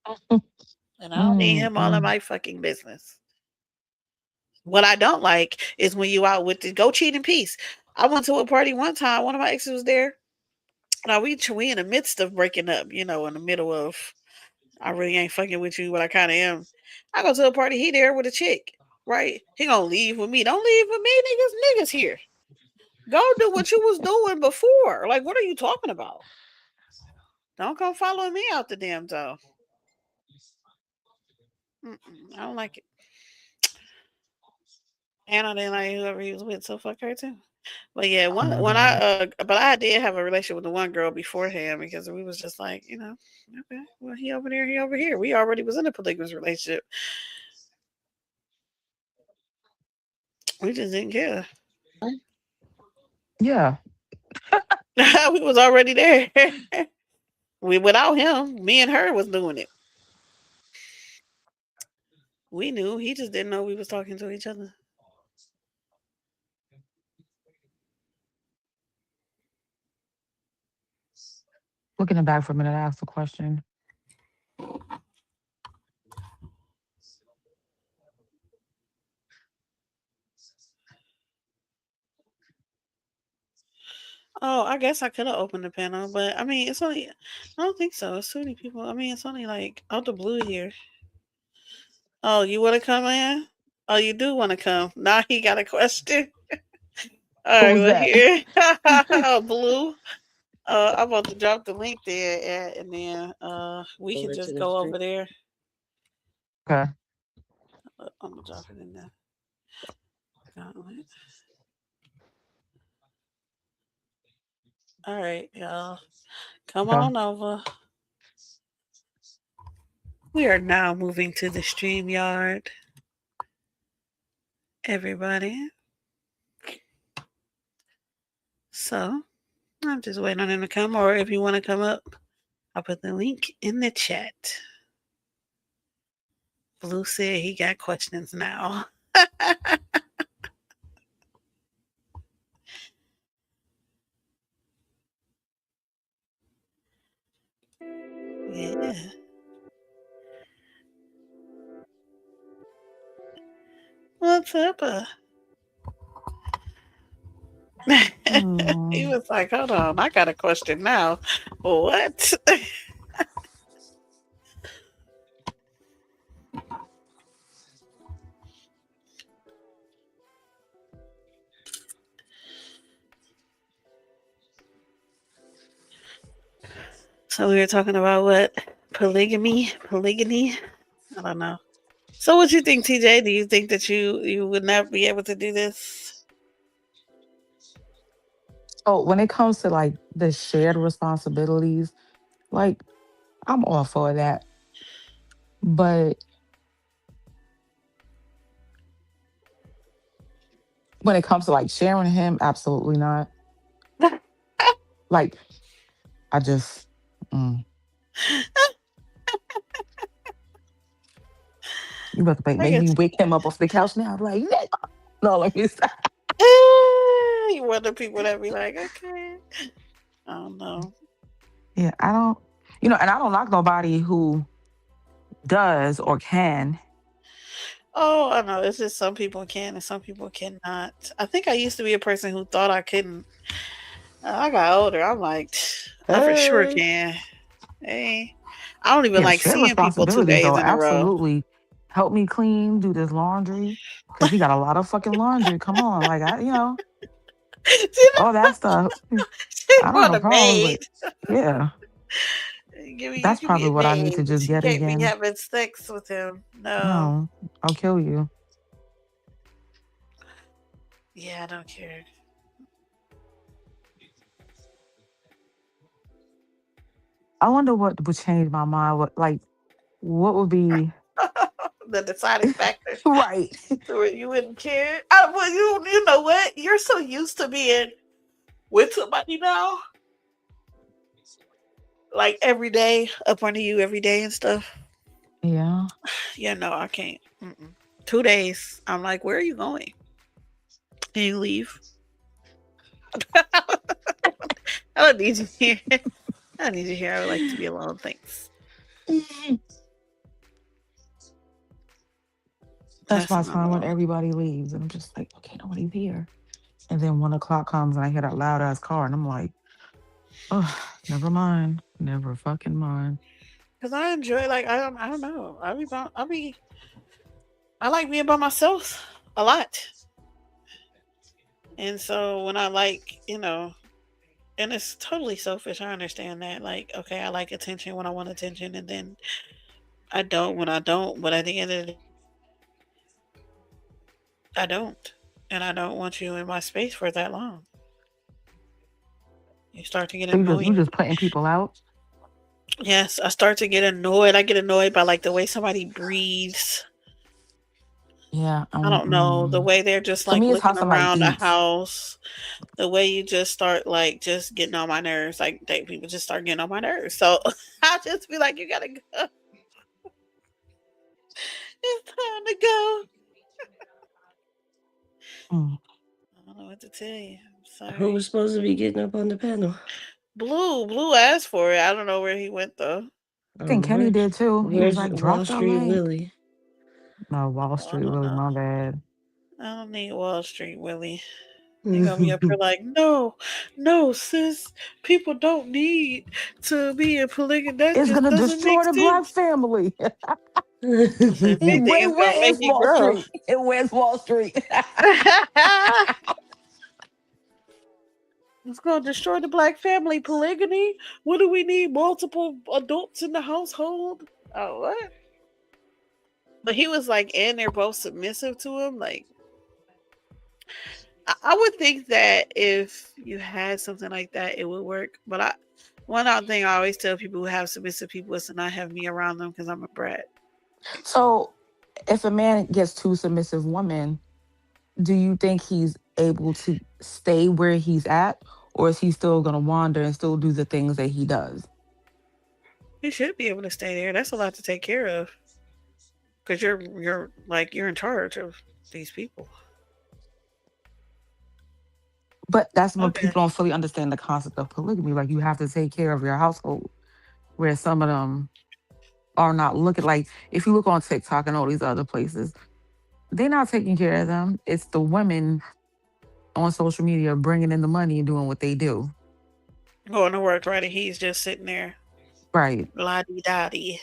And I don't need him all in my fucking business. What I don't like is when you out with the go cheat in peace. I went to a party one time. One of my exes was there. Now we in the midst of breaking up, in the middle of I really ain't fucking with you, but I kind of am. I go to a party, he there with a chick, right? He gonna leave with me. Don't leave with me, niggas here. Go do what you was doing before. Like, what are you talking about? Don't come following me out the damn door. I don't like it. And I didn't like whoever he was with, so fuck her too. But yeah, but I did have a relationship with the one girl beforehand because we was just like, okay, well he over there, he over here. We already was in a polygamous relationship. We just didn't care. Yeah. We was already there. Without him, me and her was doing it. We knew. He just didn't know we was talking to each other. Looking back for a minute, I asked a question. Oh, I guess I could have opened the panel, but I mean, it's only. I don't think so. It's too many people. I mean, it's only like out the blue here. Oh, you want to come in? Oh, you do want to come? Now he got a question. All Who right, was well that? here, blue. I'm about to drop the link there, and then we can Over to just the go street. over there. Okay. I'm gonna drop it in there. Gauntlet. All right, y'all. Come Okay. on over. We are now moving to the stream yard. Everybody. So I'm just waiting on him to come, or if you want to come up, I'll put the link in the chat. Blue said he got questions now. Yeah. What's up? He was like, hold on, I got a question now. What? So we were talking about what? Polygamy? Polygamy? I don't know. So, what you think, TJ? Do you think that you would not be able to do this? So when it comes to like the shared responsibilities, like I'm all for that. But when it comes to like sharing him, absolutely not. Like I just, mm, you about to I make me guess wake him up off the couch now. I'm like, "Nigga." No, let me stop. you want the people that be like, okay, I don't know. Yeah, I don't, and I don't knock nobody who does or can. Oh, I know. It's just some people can and some people cannot. I think I used to be a person who thought I couldn't. I got older. I'm like, I for sure Hey. can. Hey, I don't even Yeah, like shared seeing people two responsibilities days though, in a row. absolutely. Help me clean, do this laundry. Cause he got a lot of fucking laundry. Come on. Like she all that stuff. she I don't have want no a problems, maid. but yeah, You that's can be probably a what I need maid, to but just you get can't be again. having sex with him. No. No, I'll kill you. Yeah, I don't care. I wonder what would change my mind. What would be The deciding factor right? to where you wouldn't care. Well, you know what? You're so used to being with somebody now, like every day, up under you every day and stuff. Yeah. Yeah, no, I can't. Mm-mm. 2 days. I'm like, where are you going? Can you leave? I don't need you here. I don't need you here. I would like to be alone. Thanks. That's That's my my time when law. everybody leaves, and I'm just like, okay, nobody's here. And then 1 o'clock comes, and I hear that loud ass car, and I'm like, oh, never mind, never fucking mind. Because I enjoy, like, I don't know. I like being by myself a lot. And so when I like, and it's totally selfish. I understand that. Like, okay, I like attention when I want attention, and then I don't when I don't. But at the end of the day, I don't. And I don't want you in my space for that long. You start to get So you annoying. just putting people out. Yes, I start to get annoyed. I get annoyed by like the way somebody breathes. Yeah. I don't know. The way they're just To like me, it's how looking somebody around the eats. house. The way you just start like just getting on my nerves. Like people just start getting on my nerves. So I just be like, you gotta go. It's time to go. Mm. I don't know what to tell you. I'm Who sorry. was supposed to be getting up on the panel? Blue asked for it. I don't know where he went though. I think Kenny Where, did too. He was where's like, Wall drop the Street link. Willie? No, Wall Oh, I Street, don't really, know. my bad. I don't need Wall Street Willie. They gonna be up here like, no, no, sis. People don't need to be in polygamy. That It's just gonna doesn't make destroy the black sense. family. If anything, it's gonna Where make is it Wall grow. Street? And where's Wall Street? It's gonna destroy the black family. Polygamy. What do we need? Multiple adults in the household? Oh, what? But he was like, and they're both submissive to him. Like, I would think that if you had something like that, it would work. But one other thing I always tell people who have submissive people is to not have me around them because I'm a brat. So, if a man gets two submissive women, do you think he's able to stay where he's at, or is he still gonna wander and still do the things that he does? You should be able to stay there. That's a lot to take care of because you're in charge of these people. But that's what Okay. people don't fully understand the concept of polygamy. Like you have to take care of your household, where some of them are not looking like. If you look on TikTok and all these other places, they're not taking care of them. It's the women on social media bringing in the money and doing what they do. Going to work, right? And he's just sitting there, Right. la di da di.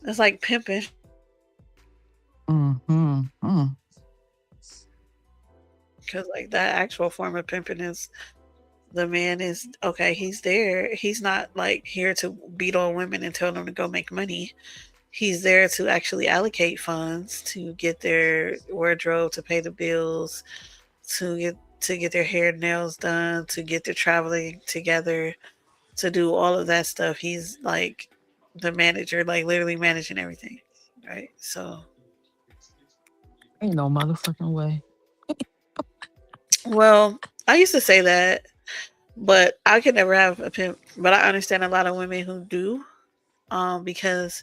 It's like pimping Mm-hmm. because like that actual form of pimping is The man is okay, he's there. He's not like here to beat on women and tell them to go make money. He's there to actually allocate funds to get their wardrobe, to pay the bills, to get their hair and nails done, to get their traveling together, to do all of that stuff. He's like the manager, like literally managing everything. Right. So Ain't no motherfucking way. well, I used to say that, but I could never have a pimp. But I understand a lot of women who do. Because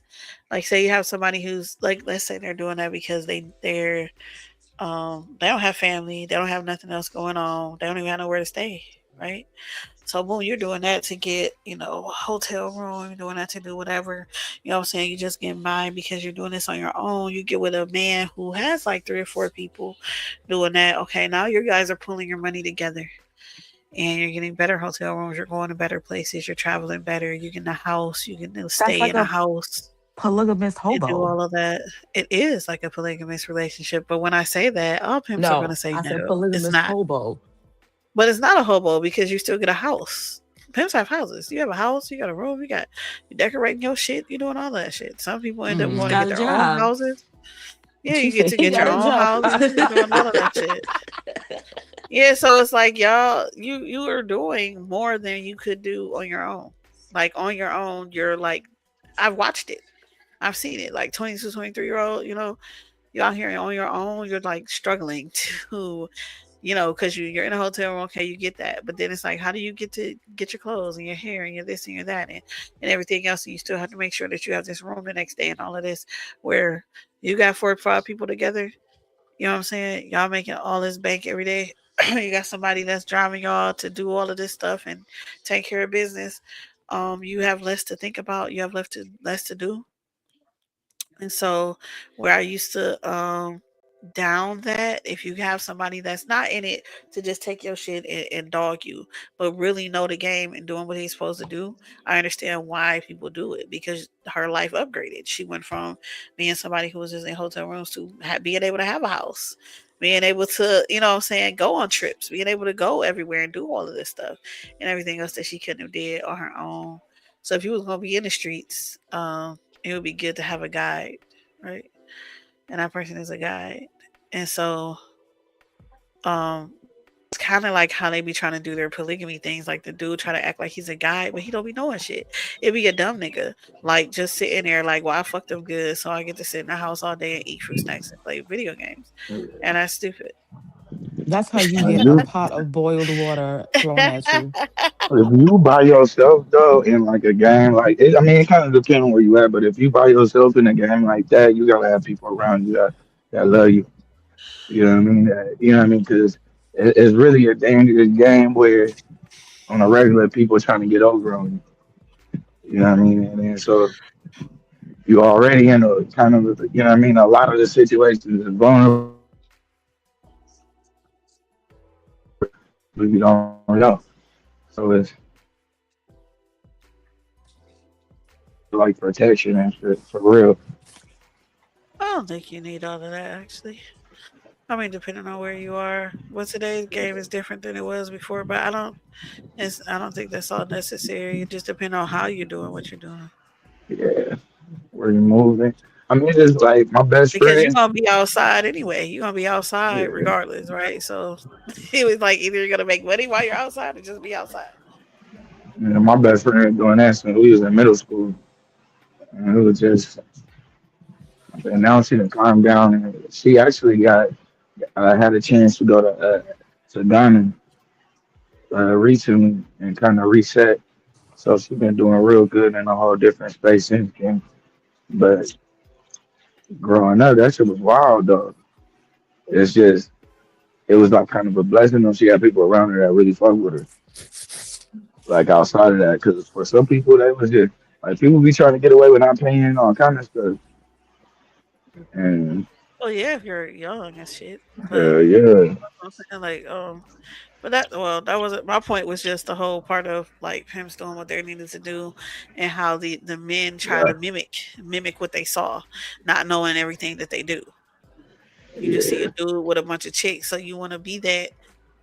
like say you have somebody who's like, let's say they're doing that because they don't have family, they don't have nothing else going on, they don't even have nowhere to stay, right? So boom, you're doing that to get, a hotel room, you're doing that to do whatever, what I'm saying, you just getting by because you're doing this on your own. You get with a man who has like three or four people doing that. Okay, now you guys are pulling your money together and you're getting better hotel rooms, you're going to better places, you're traveling better, you get in a house, you can That's stay like in a a house polygamous and do hobo. all of that. It is like a polygamous relationship. But when I say that, all pimps are gonna No, say I said no. It's polygamous not. hobo. But it's not a hobo because you still get a house. Pimps have houses. You have a house, you got a room, you decorating your shit, you doing all that shit. Some people end up He's going to Mm. get got a their own job. houses. Yeah, She you get said to he get got your a own job. houses. You're doing all of that shit. Yeah, so it's like y'all, you are doing more than you could do on your own. Like on your own, you're like, I've watched it. I've seen it. Like 22, 23-year old, you out here on your own, you're like struggling to, because you're in a hotel room, okay, you get that. But then it's like, how do you get to get your clothes and your hair and your this and your that and everything else? And you still have to make sure that you have this room the next day and all of this where you got 4 or 5 people together. You know what I'm saying? Y'all making all this bank every day. You got somebody that's driving y'all to do all of this stuff and take care of business. You have less to think about. You have less to do. And so, where I used to down that, if you have somebody that's not in it to just take your shit and dog you, but really know the game and doing what he's supposed to do, I understand why people do it because her life upgraded. She went from being somebody who was just in hotel rooms to being able to have a house, being able to, what I'm saying, go on trips, being able to go everywhere and do all of this stuff and everything else that she couldn't have did on her own. So if you was gonna be in the streets, it would be good to have a guide, right? And that person is a guide. And so, um, it's kind of like how they be trying to do their polygamy things. Like the dude try to act like he's a guy, but he don't be knowing shit. It be a dumb nigga, like just sitting there, like, well, I fucked them good, so I get to sit in the house all day and eat fruit snacks and play video games, and that's stupid. That's how you If get a you pot of boiled water thrown at you. if you by yourself though in like a game like it, I mean it kind of depends on where you at, but if you by yourself in a game like that, you gotta have people around you that love you. You know what I mean? You know what I mean? Because it's really a dangerous game where on a regular people trying to get over on you. You know what I mean? And then so you already in a kind of you know what I mean. A lot of the situations is vulnerable. But you don't know. So it's like protection and shit for real. I don't think you need all of that, actually. I mean, depending on where you are, but today's game is different than it was before. But I don't think that's all necessary. It just depends on how you're doing what you're doing. Yeah, where you moving. I mean, it's just like my best Because you're friend. gonna be outside anyway. You're gonna be outside Yeah, regardless, right? So it was like either you're gonna make money while you're outside or just be outside. yeah, my best friend doing that since we was in middle school. And it was just, and now she done calmed down. And she actually got had a chance to go to Ghana recently and kind of reset. So she's been doing real good in a whole different space since then. But growing up, that shit was wild though. It's just it was like kind of a blessing though. She had people around her that really fuck with her. Like outside of that, because for some people that was just like people be trying to get away with not paying all kind of stuff. And Well, yeah, if you're young and shit, but yeah, I'm saying like, but that wasn't my point. Was just the whole part of like him doing what they needed to do, and how the men try yeah, to mimic what they saw, not knowing everything that they do. You just see a yeah, dude with a bunch of chicks, so you want to be that.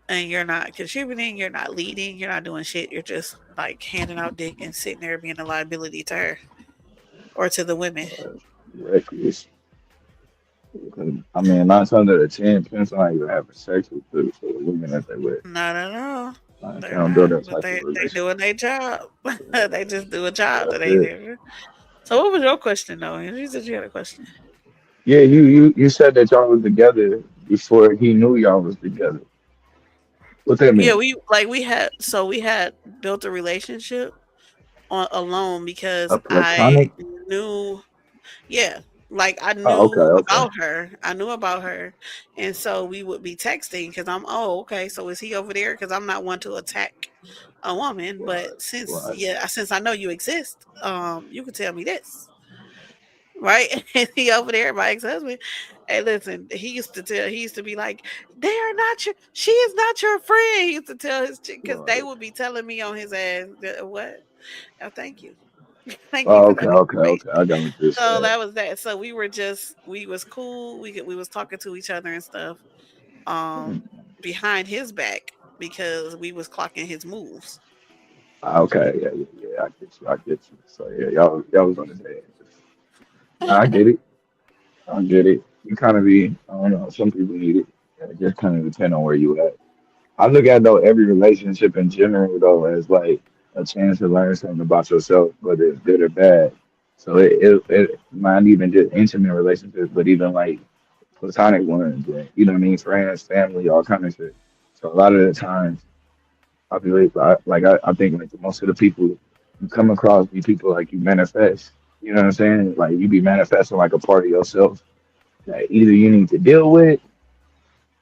and you're not contributing, you're not leading, you're not doing shit. You're just like handing out dick and sitting there being a liability to her or to the women. Reckless. I mean, 9 times out of 10, depends on how you having sex with the women that they with. Not at all. Like, they They're don't build not, that but type of they relationship. doing their job. They just do a job that That's ain't it. there. So, what was your question though? You said you had a question. Yeah, you said that y'all was together before he knew y'all was together. What that Yeah, mean? we had built a relationship on alone because A I platonic? knew. Yeah, like I Oh, okay, knew okay. about her. I knew about her, and so we would be texting because okay. So is he over there? Because I'm not one to attack a woman, but Right, since right. yeah, since I know you exist, you can tell me this, right? And he over there, my ex husband. Hey, listen, he used to be like, they are not your, she is not your friend. He used to tell his chick because they Right. would be telling me on his ass, what? Oh, thank you. Thank you Oh, for okay, that okay, information. okay. I got what you're So saying. that was that. So we was cool. We was talking to each other and stuff. Um, behind his back because we was clocking his moves. Okay, yeah, yeah, yeah. I get you. I get you. So yeah, y'all was on the day. Nah, I get it. I get it. You kind of be. I don't know. Some people need it. It just kind of depend on where you at. I look at though every relationship in general though as like a chance to learn something about yourself, whether it's good or bad. So it not even just intimate relationships, but even like platonic ones, and, you know what I mean, friends, family, all kind of shit. So a lot of the times, I believe, I think like most of the people you come across, be people like you manifest. You know what I'm saying? Like you be manifesting like a part of yourself that either you need to deal with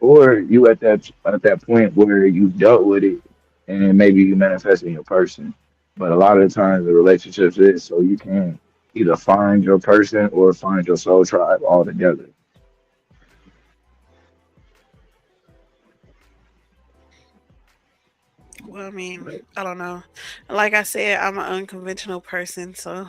or you at that point where you dealt with it and then maybe you manifest in your person. But a lot of the times the relationships is so you can either find your person or find your soul tribe all together. Well, I mean, Right. I don't know. Like I said, I'm an unconventional person, so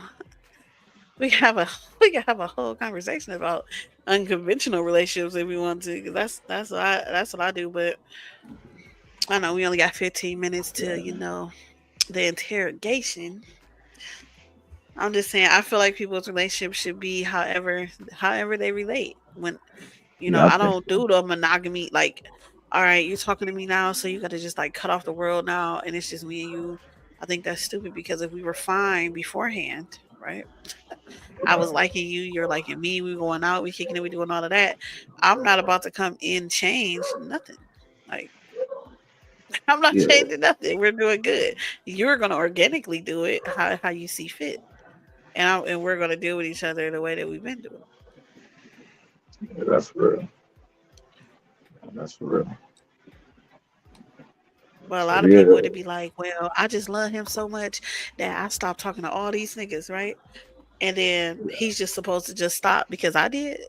we can have a we can have a whole conversation about unconventional relationships if we want to. 'Cause that's what I do. But I know we only got 15 minutes to Yeah. the interrogation. I'm just saying I feel like people's relationships should be however they relate. When Yeah, I I think don't so. do the monogamy like, all right, you're talking to me now, so you gotta just like cut off the world now and it's just me and you. I think that's stupid because if we were fine beforehand, right? I was liking you, you're liking me, we going out, we kicking it, we doing all of that. I'm not about to come in change nothing. Like I'm not Yeah, changing nothing. We're doing good. You're gonna organically do it how you see fit. And we're gonna deal with each other the way that we've been doing. yeah, that's real. That's real. But a So lot of people yeah, would be like, "Well, I just love him so much that I stopped talking to all these niggas, right?" And then yeah, he's just supposed to just stop because I did.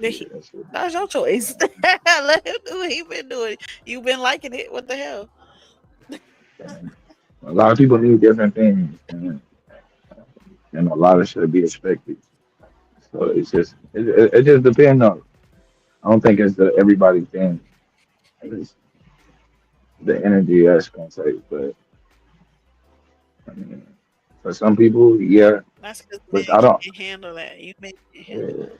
yeah. That's it. That's your choice. Let him do what he been doing. You've been liking it. What the hell? And a lot of people need different things, and a lot of should be expected. So it just depends on. I don't think it's the everybody thing. It's the energy that's gonna take, but I mean, for some people, yeah. That's because But men I don't. can't handle that. You men can't handle Yeah. that.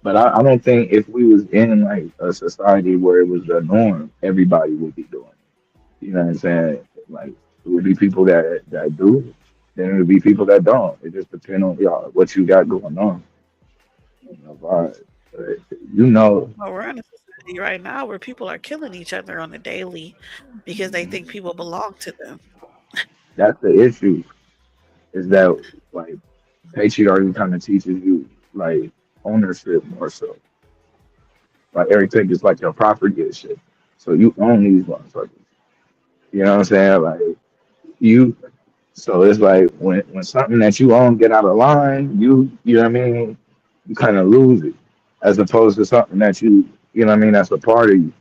But I don't think if we was in like a society where it was the norm, everybody would be doing it. You know what I'm saying? Like it would be people that do, then it would be people that don't. It just depends on y'all what you got going on. You know, but you know, Well, we're in a society right now where people are killing each other on the daily because they think people belong to them. that's the issue. Is that like patriarchy kind of teaches you like ownership more so. Like everything is like your property and shit. So you own these motherfuckers. You know what I'm saying? Like you. So it's like when something that you own get out of line, you know what I mean. You kind of lose it, as opposed to something that you know what I mean. That's a part of you.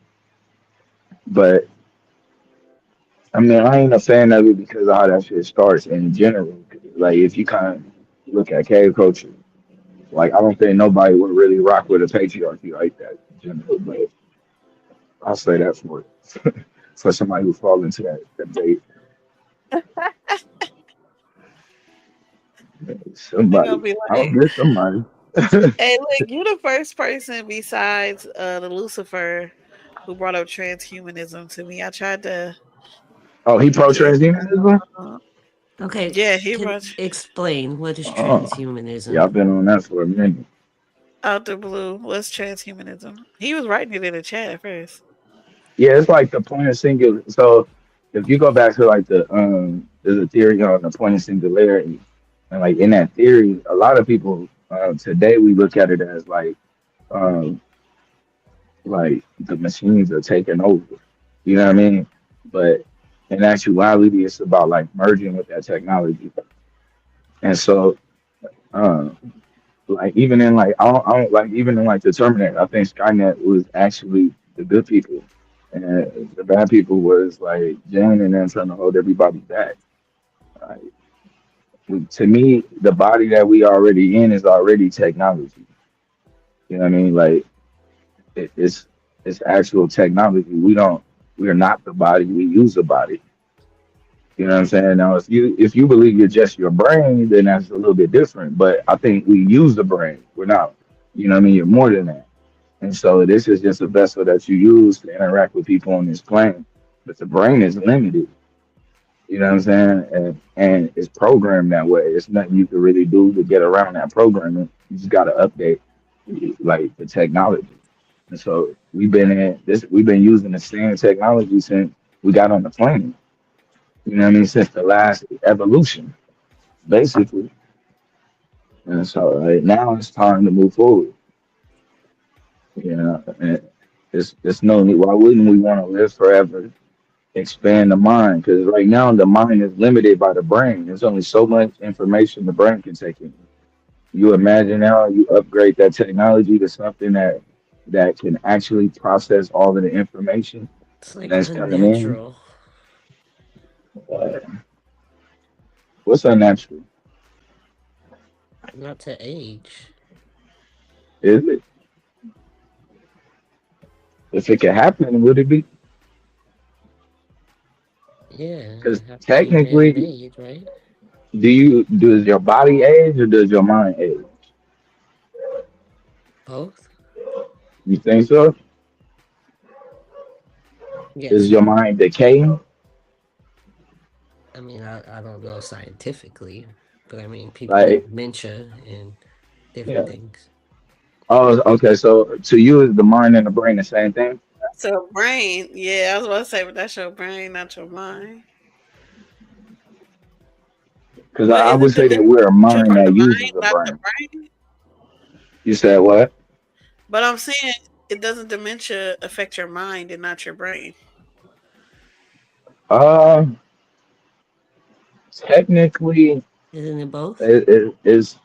But I mean, I ain't a fan of it because of how that shit starts in general. Like if you kind of look at cave culture, like I don't think nobody would really rock with a patriarchy like that in general. But I'll say that for somebody who falls into that date. They're gonna Somebody. be I don't like, get somebody. "Hey, look, you the first person besides the Lucifer who brought up transhumanism to me." I tried to Oh, he pro get, transhumanism? Okay, yeah, he can brought explain what is Oh, yeah, transhumanism? I've been on that for a minute. out the blue. What's transhumanism? He was writing it in the chat at first. Yeah, it's like the point of singular. So if you go back to like there's a theory on the point of singularity, and like in that theory, a lot of people today we look at it as um, like the machines are taking over. You know what I mean? But in actuality, it's about like merging with that technology. And so, um, like even in like I don't like even in like the Terminator, I think Skynet was actually the good people, and the bad people was like Jane and then trying to hold everybody back. Like, to me, the body that we already in is already technology. You know what I mean? Like it's actual technology. We are not the body. We use the body. You know what I'm saying? Now, if you believe you're just your brain, then that's a little bit different. But I think we use the brain. We're not. You know what I mean? You're more than that. And so this is just a vessel that you use to interact with people on this plane. But the brain is limited. You know what I'm saying? And it's programmed that way. It's nothing you can really do to get around that programming. You just got to update like the technology. And so we've been using the same technology since we got on the plane. You know what I mean? Since the last evolution, basically. And so right now it's time to move forward. You know, and it's no need. Why wouldn't we want to live forever? Expand the mind, because right now the mind is limited by the brain. There's only so much information the brain can take in. You imagine how you upgrade that technology to something that can actually process all of the information It's like that's coming in. unnatural. Uh, what's unnatural? Not to age. Is it? If it could happen, would it be? Yeah, Because you have to be man technically, made, right? does your body age or does your mind age? Both? You think so? Is Yes. your mind decaying? I mean, I don't know scientifically, but I mean, people get Like, dementia and different yeah. things. Oh, okay. So to you, is the mind and the brain the same thing? That's your brain. Yeah, I was about to say, but that's your brain, not your mind. Because But I is would it say that dementia we're a mind from the that mind, uses a not the brain. brain? You said what? But I'm saying it doesn't dementia affect your mind and not your brain. Uh, technically, Isn't it both? it is.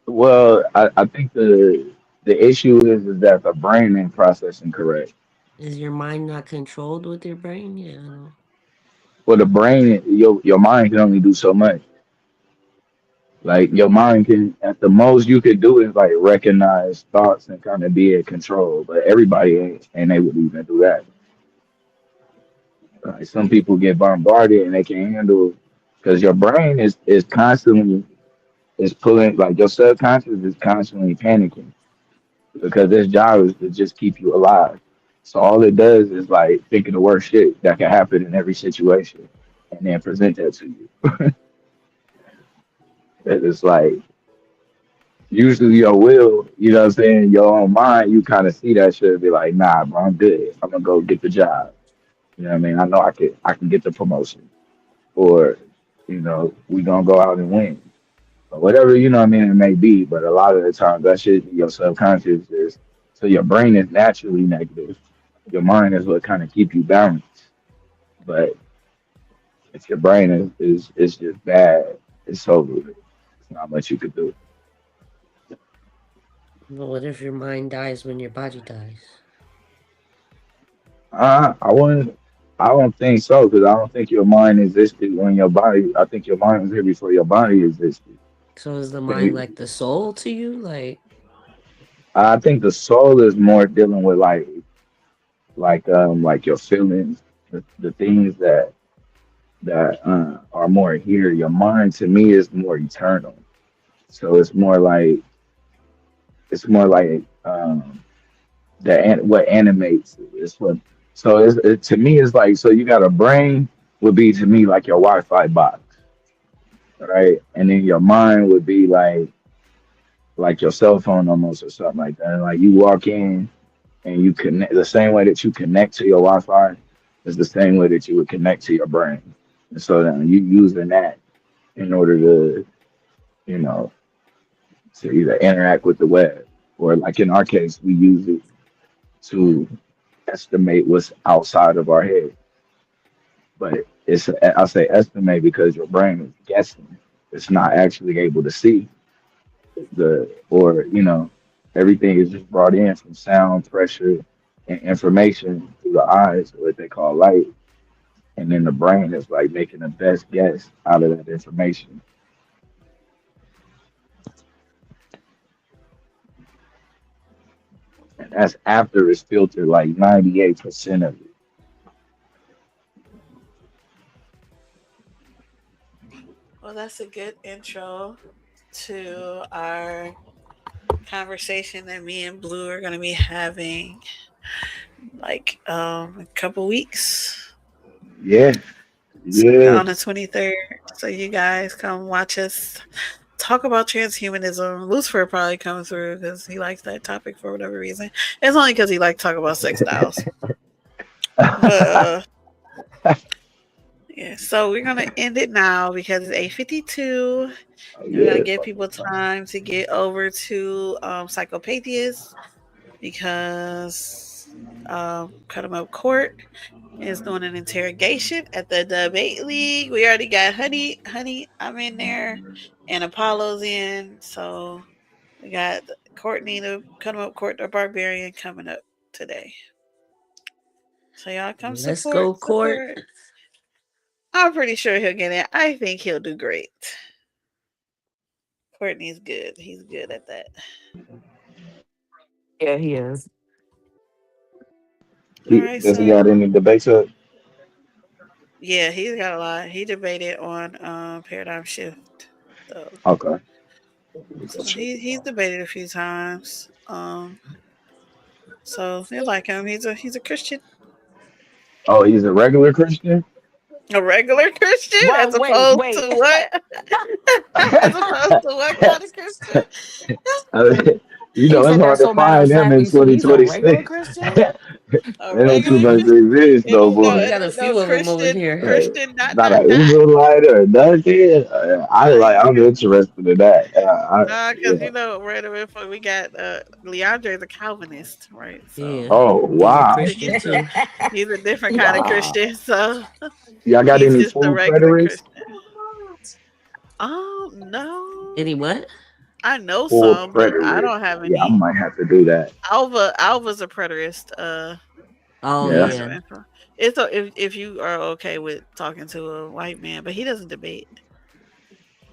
Well, I think the issue is that the brain ain't processing correct. Is your mind not controlled with your brain? Yeah, I know. Well, the brain, your mind can only do so much. Like your mind can, at the most you could do is like recognize thoughts and kind of be in control. But everybody ain't able to even do that. Like some people get bombarded and they can't handle because your brain is constantly is pulling like your subconscious is constantly panicking because its job is to just keep you alive. So all it does is like think of the worst shit that can happen in every situation and then present that to you. It's like usually your will, you know what I'm saying, your own mind, you kind of see that shit and be like, nah, bro, I'm good. I'm gonna go get the job. You know what I mean? I know I can get the promotion. Or, we gonna go out and win. Or whatever, you know what I mean, it may be, but a lot of the time that shit your subconscious is so your brain is naturally negative. Your mind is what kind of keep you balanced. But if your brain is just bad, it's over. It's not much you could do. But what if your mind dies when your body dies? I wouldn't. I don't think so because I don't think your mind existed when your body. I think your mind was here before your body existed. So is the mind They- like the soul to you? Like, I think the soul is more dealing with like your feelings, the things that are more here. Your mind to me is more eternal. So it's more like what animates it. It's what so to me it's like so you got a brain would be to me like your Wi-Fi box, right? And then your mind would be like your cell phone almost or something like that. And like you walk in and you connect the same way that you connect to your Wi-Fi is the same way that you would connect to your brain. And so then you using that in order to, you know, to either interact with the web or like in our case, we use it to estimate what's outside of our head. But I say estimate because your brain is guessing. It's not actually able to see everything is just brought in from sound, pressure, and information through the eyes, what they call light. And then the brain is like making the best guess out of that information. And that's after it's filtered like 98% of it. Well, that's a good intro to our conversation that me and Blue are going to be having like a couple weeks Yeah, yeah. on the 23rd. So you guys come watch us talk about transhumanism. Lucifer probably comes through because he likes that topic for whatever reason. It's only because he likes to talk about sex dolls. But yeah, so we're gonna end it now because it's 8:52. We're Yeah, gonna it's give fucking people time. time to get over to Psychopathia because Cut 'em Up Court is doing an interrogation at the debate league. We already got Honey, I'm in there, and Apollo's in. So we got Courtney, the Cut 'em Up Court, the Barbarian, coming up today. So y'all come Let's go, support, court. support. I'm pretty sure he'll get in. I think he'll do great. Courtney's good. He's good at that. Yeah, he is. All right, Does he got so any debates up? yeah, he's got a lot. He debated on Paradigm Shift. So, Okay. so he's debated a few times. So they like him. He's a Christian, Oh, he's a regular Christian? a regular Christian, as Well, wait, opposed wait. to what? As opposed to what kind of Christian? He It's said that hard to so matter of find him in factly. So he's a regular 2026. Christian? A They don't too regular much Christian? exist It no ain't no, We more. it got a ain't no few of them over Christian, here. Christian, Not an Israelite or nothing. I'm interested in that. Nah, because Yeah. right away before we got Leandre's a Calvinist, right? So Yeah, Oh he's a wow, Christian too. he's a different kind of wow. Christian. So Y'all got he's any just a full regular preterists? Christian. Oh no, Any what? I know Full some, but I preterists. don't have Yeah, I any. might have to do that. Alva's a preterist. Oh He Yeah. has yeah. some info. It's if you are okay with talking to a white man, but he doesn't debate.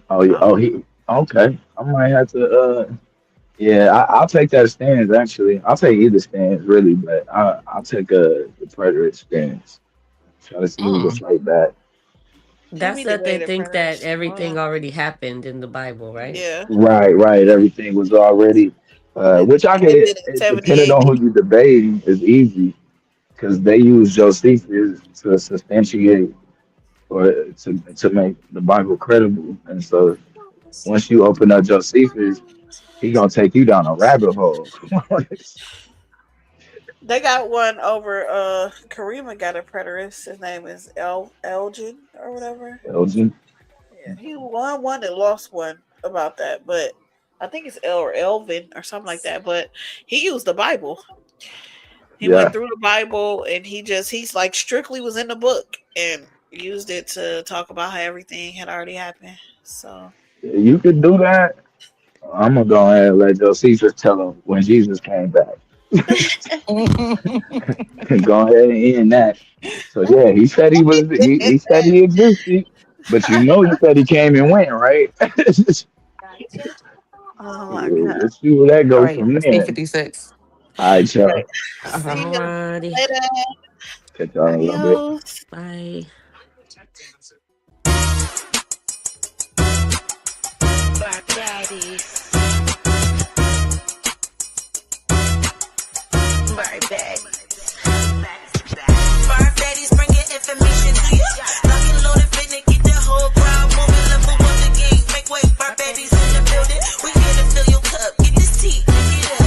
Oh yeah. Oh Alva. he. Okay. I might have to. Yeah, I'll take that stance. Actually, I'll take either stance really, but I'll take the preterist stance. Try to see who can Mm. fight back. That's Timmy that they debated think that preterist. everything Well, already happened in the Bible, right? yeah, Right, right. Everything was already, it which I ended get. in It, depending 70 on AD. who you debating, is easy because they use Josephus to substantiate or to make the Bible credible. And so once you open up Josephus, he gonna take you down a rabbit hole. They got one over. Karima got a preterist. His name is Elgin or whatever. Elgin. Yeah, he won one and lost one about that, but I think it's El or Elvin or something like that. But he used the Bible. He went Yeah, through the Bible and he's like strictly was in the book and used it to talk about how everything had already happened. So you could do that. I'm gonna go ahead and let Josephus tell him when Jesus came back. Go ahead and end that. So yeah, he said he said he existed, but he said he came and went, right? oh my god. Let's see where that All goes right, from it's there. 8:56. All right, y'all. See you Alrighty. later. Catch y'all in a little bit. Adios. Bye. Bar baddies. Bar baddies. Bar baddies bringing information to you. Lock and loaded, finna get the whole crowd moving. Level up the game, make way. Bar baddies in the building. We here to fill your cup. Get this tea, pick it up.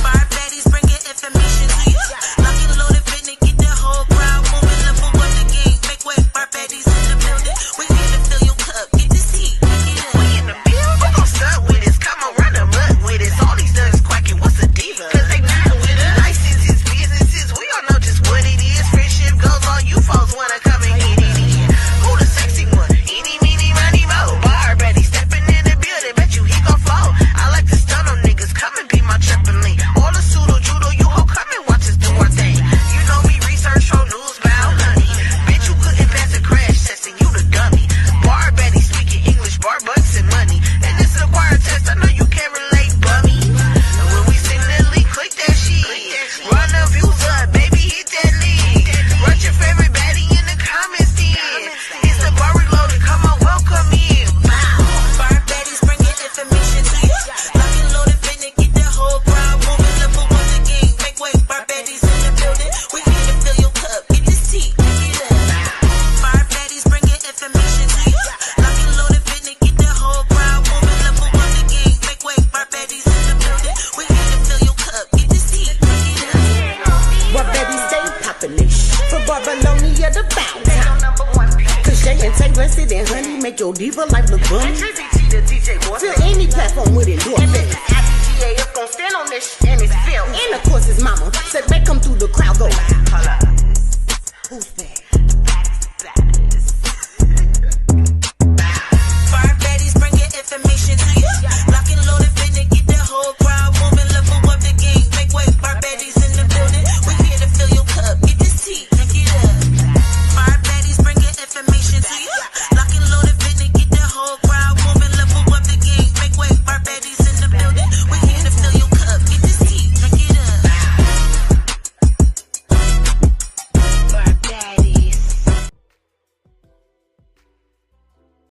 Bar baddies bringing information to you. Lock and loaded, finna get the whole crowd moving. Level up the game, make way. Bar baddies in the building. We here to fill your cup. Get this tea, pick it up. We in the building, gon' start with us. Come on, run the mud with us. All these thugs quacking, what's a diva? Cause they not with us. License is businesses, we all know just what it is. Friendship goes on, you folks wanna come and get it in. Who the sexy one? Eeny, meeny, money, mo. Bar ready, stepping in the building, bet you he gon' fall. I like to stun on niggas, come and be my trampoline. All the pseudo judo, you ho, come and watch us do our thing. You know we research for news about honey. Bitch, you couldn't pass a crash test and you the dummy. Bar Betty speaking English, bar bucks and money. And this is a choir test, I know you can't relate, bummy. And when we sing that lead, click that shit. Run the views up, baby, hit that lead. Write your favorite baddie in the comments then. It's the bar reloaded, come on, welcome in. Bar baddies bringing information to you. Lock and loaded, finna get the whole crowd moving. Level up the game, make way. Bar baddies in the building. We here to fill your cup, get this tea, pick it up. Bar baddies bringing information to you. Lock and loaded, finna get the whole crowd moving. Level up the game, make way. Bar baddies in the building. We here to fill your cup, get this tea, pick it up. What baby stay poppin' for Barbelonia the bounce. Cause Shay and Tay rested and honey make your diva life look bummy. Fill any platform with endorphins. F gon' stand on this shit and it's filled. And of course his mama said make come through the crowd go. Who's that?